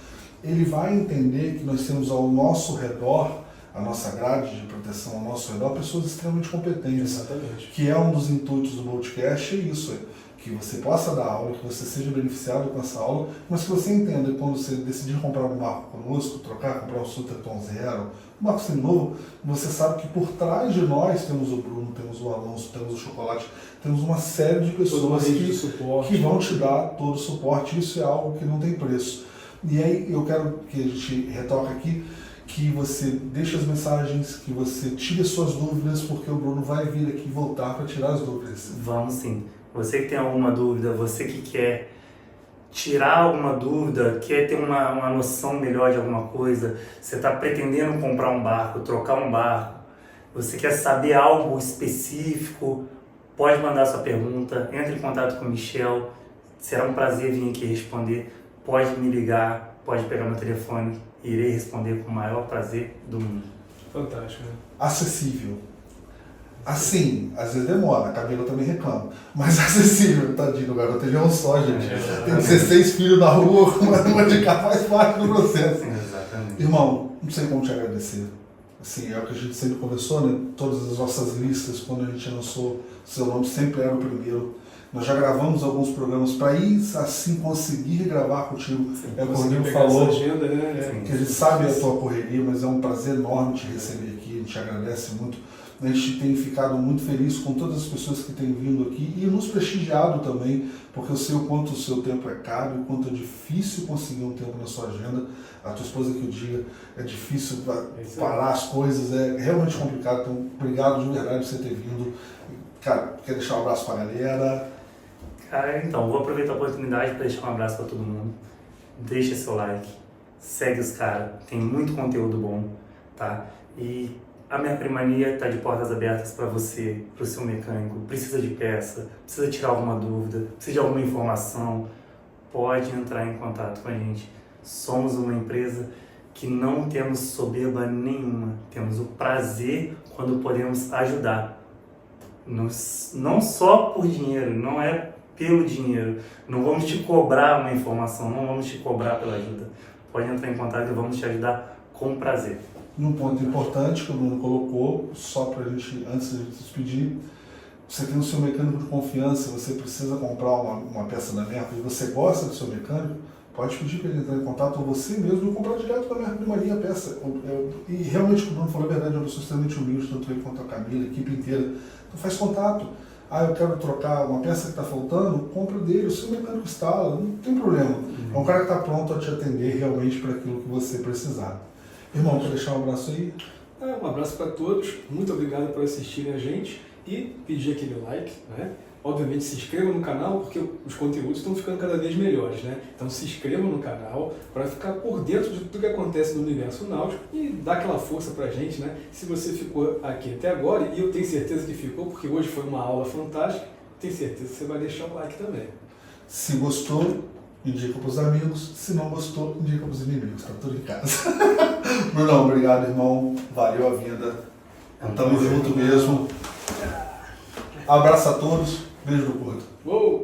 ele vai entender que nós temos ao nosso redor, a nossa grade de proteção ao nosso redor, pessoas extremamente competentes. Exatamente. Que é um dos intuitos do podcast, é isso. que você possa dar aula, que você seja beneficiado com essa aula, mas que você entenda que quando você decidir comprar um barco conosco, comprar um Sutherton Zero, um barco seminovo, você sabe que por trás de nós temos o Bruno, temos o Alonso, temos o Chocolate, temos uma série de pessoas que vão te dar todo o suporte. Isso é algo que não tem preço. E aí eu quero que a gente retoque aqui, que você deixe as mensagens, que você tire as suas dúvidas, porque o Bruno vai vir aqui voltar para tirar as dúvidas. Vamos sim. Você que tem alguma dúvida, você que quer tirar alguma dúvida, quer ter uma noção melhor de alguma coisa, você está pretendendo comprar um barco, trocar um barco, você quer saber algo específico, pode mandar sua pergunta, entre em contato com o Michel, será um prazer vir aqui responder, pode me ligar, pode pegar meu telefone, irei responder com o maior prazer do mundo. Fantástico, né? Acessível. Assim, às vezes demora, a Camila também reclama, mas acessível, tadinho, o garoto ele é um só, gente. Tem 16 filhos na rua, uma de cá faz parte do processo. Exatamente. Irmão, não sei como te agradecer. Assim, é o que a gente sempre conversou, né? Todas as nossas listas, quando a gente lançou, seu nome sempre era o primeiro. Nós já gravamos alguns programas para ir, assim, conseguir gravar contigo. Sim, é o que o Rodrigo falou, agenda, né? que a gente sabe a tua correria, mas é um prazer enorme te receber aqui, a gente agradece muito. A gente tem ficado muito feliz com todas as pessoas que têm vindo aqui e nos prestigiado também, porque eu sei o quanto o seu tempo é caro, o quanto é difícil conseguir um tempo na sua agenda. A tua esposa que eu diga, é difícil parar as coisas, é realmente complicado. Então, obrigado de verdade por você ter vindo. Cara, quer deixar um abraço para a galera? Cara, então, vou aproveitar a oportunidade para deixar um abraço para todo mundo. Deixa seu like, segue os caras, tem muito conteúdo bom, tá? E a Mercury Mania está de portas abertas para você, para o seu mecânico. Precisa de peça, precisa tirar alguma dúvida, precisa de alguma informação, pode entrar em contato com a gente. Somos uma empresa que não temos soberba nenhuma, temos o prazer quando podemos ajudar. Não só por dinheiro, não é pelo dinheiro. Não vamos te cobrar uma informação, não vamos te cobrar pela ajuda. Pode entrar em contato e vamos te ajudar com prazer. Um ponto importante que o Bruno colocou, só para a gente, antes de a gente se despedir, você tem o seu mecânico de confiança, você precisa comprar uma peça da Mercury, você gosta do seu mecânico, pode pedir para ele entrar em contato, ou você mesmo comprar direto da Mercury Mania a peça. E realmente o que o Bruno falou é verdade, é uma pessoa extremamente humilde, tanto ele quanto a Camila, a equipe inteira. Então faz contato. Ah, eu quero trocar uma peça que está faltando, compra dele, o seu mecânico instala, não tem problema. É um cara que está pronto a te atender realmente para aquilo que você precisar. Irmão, quer deixar um abraço aí? Um abraço para todos, muito obrigado por assistirem a gente e pedir aquele like, né? Obviamente se inscrevam no canal porque os conteúdos estão ficando cada vez melhores, né? Então se inscrevam no canal para ficar por dentro de tudo que acontece no universo náutico e dar aquela força pra gente, né? Se você ficou aqui até agora, e eu tenho certeza que ficou, porque hoje foi uma aula fantástica, tenho certeza que você vai deixar o like também. Se gostou, indica para os amigos. Se não gostou, indica para os inimigos. Tá tudo em casa. Brunão, obrigado, irmão. Valeu a vida. Tamo junto mesmo. Abraço a todos. Beijo no curto. Uou!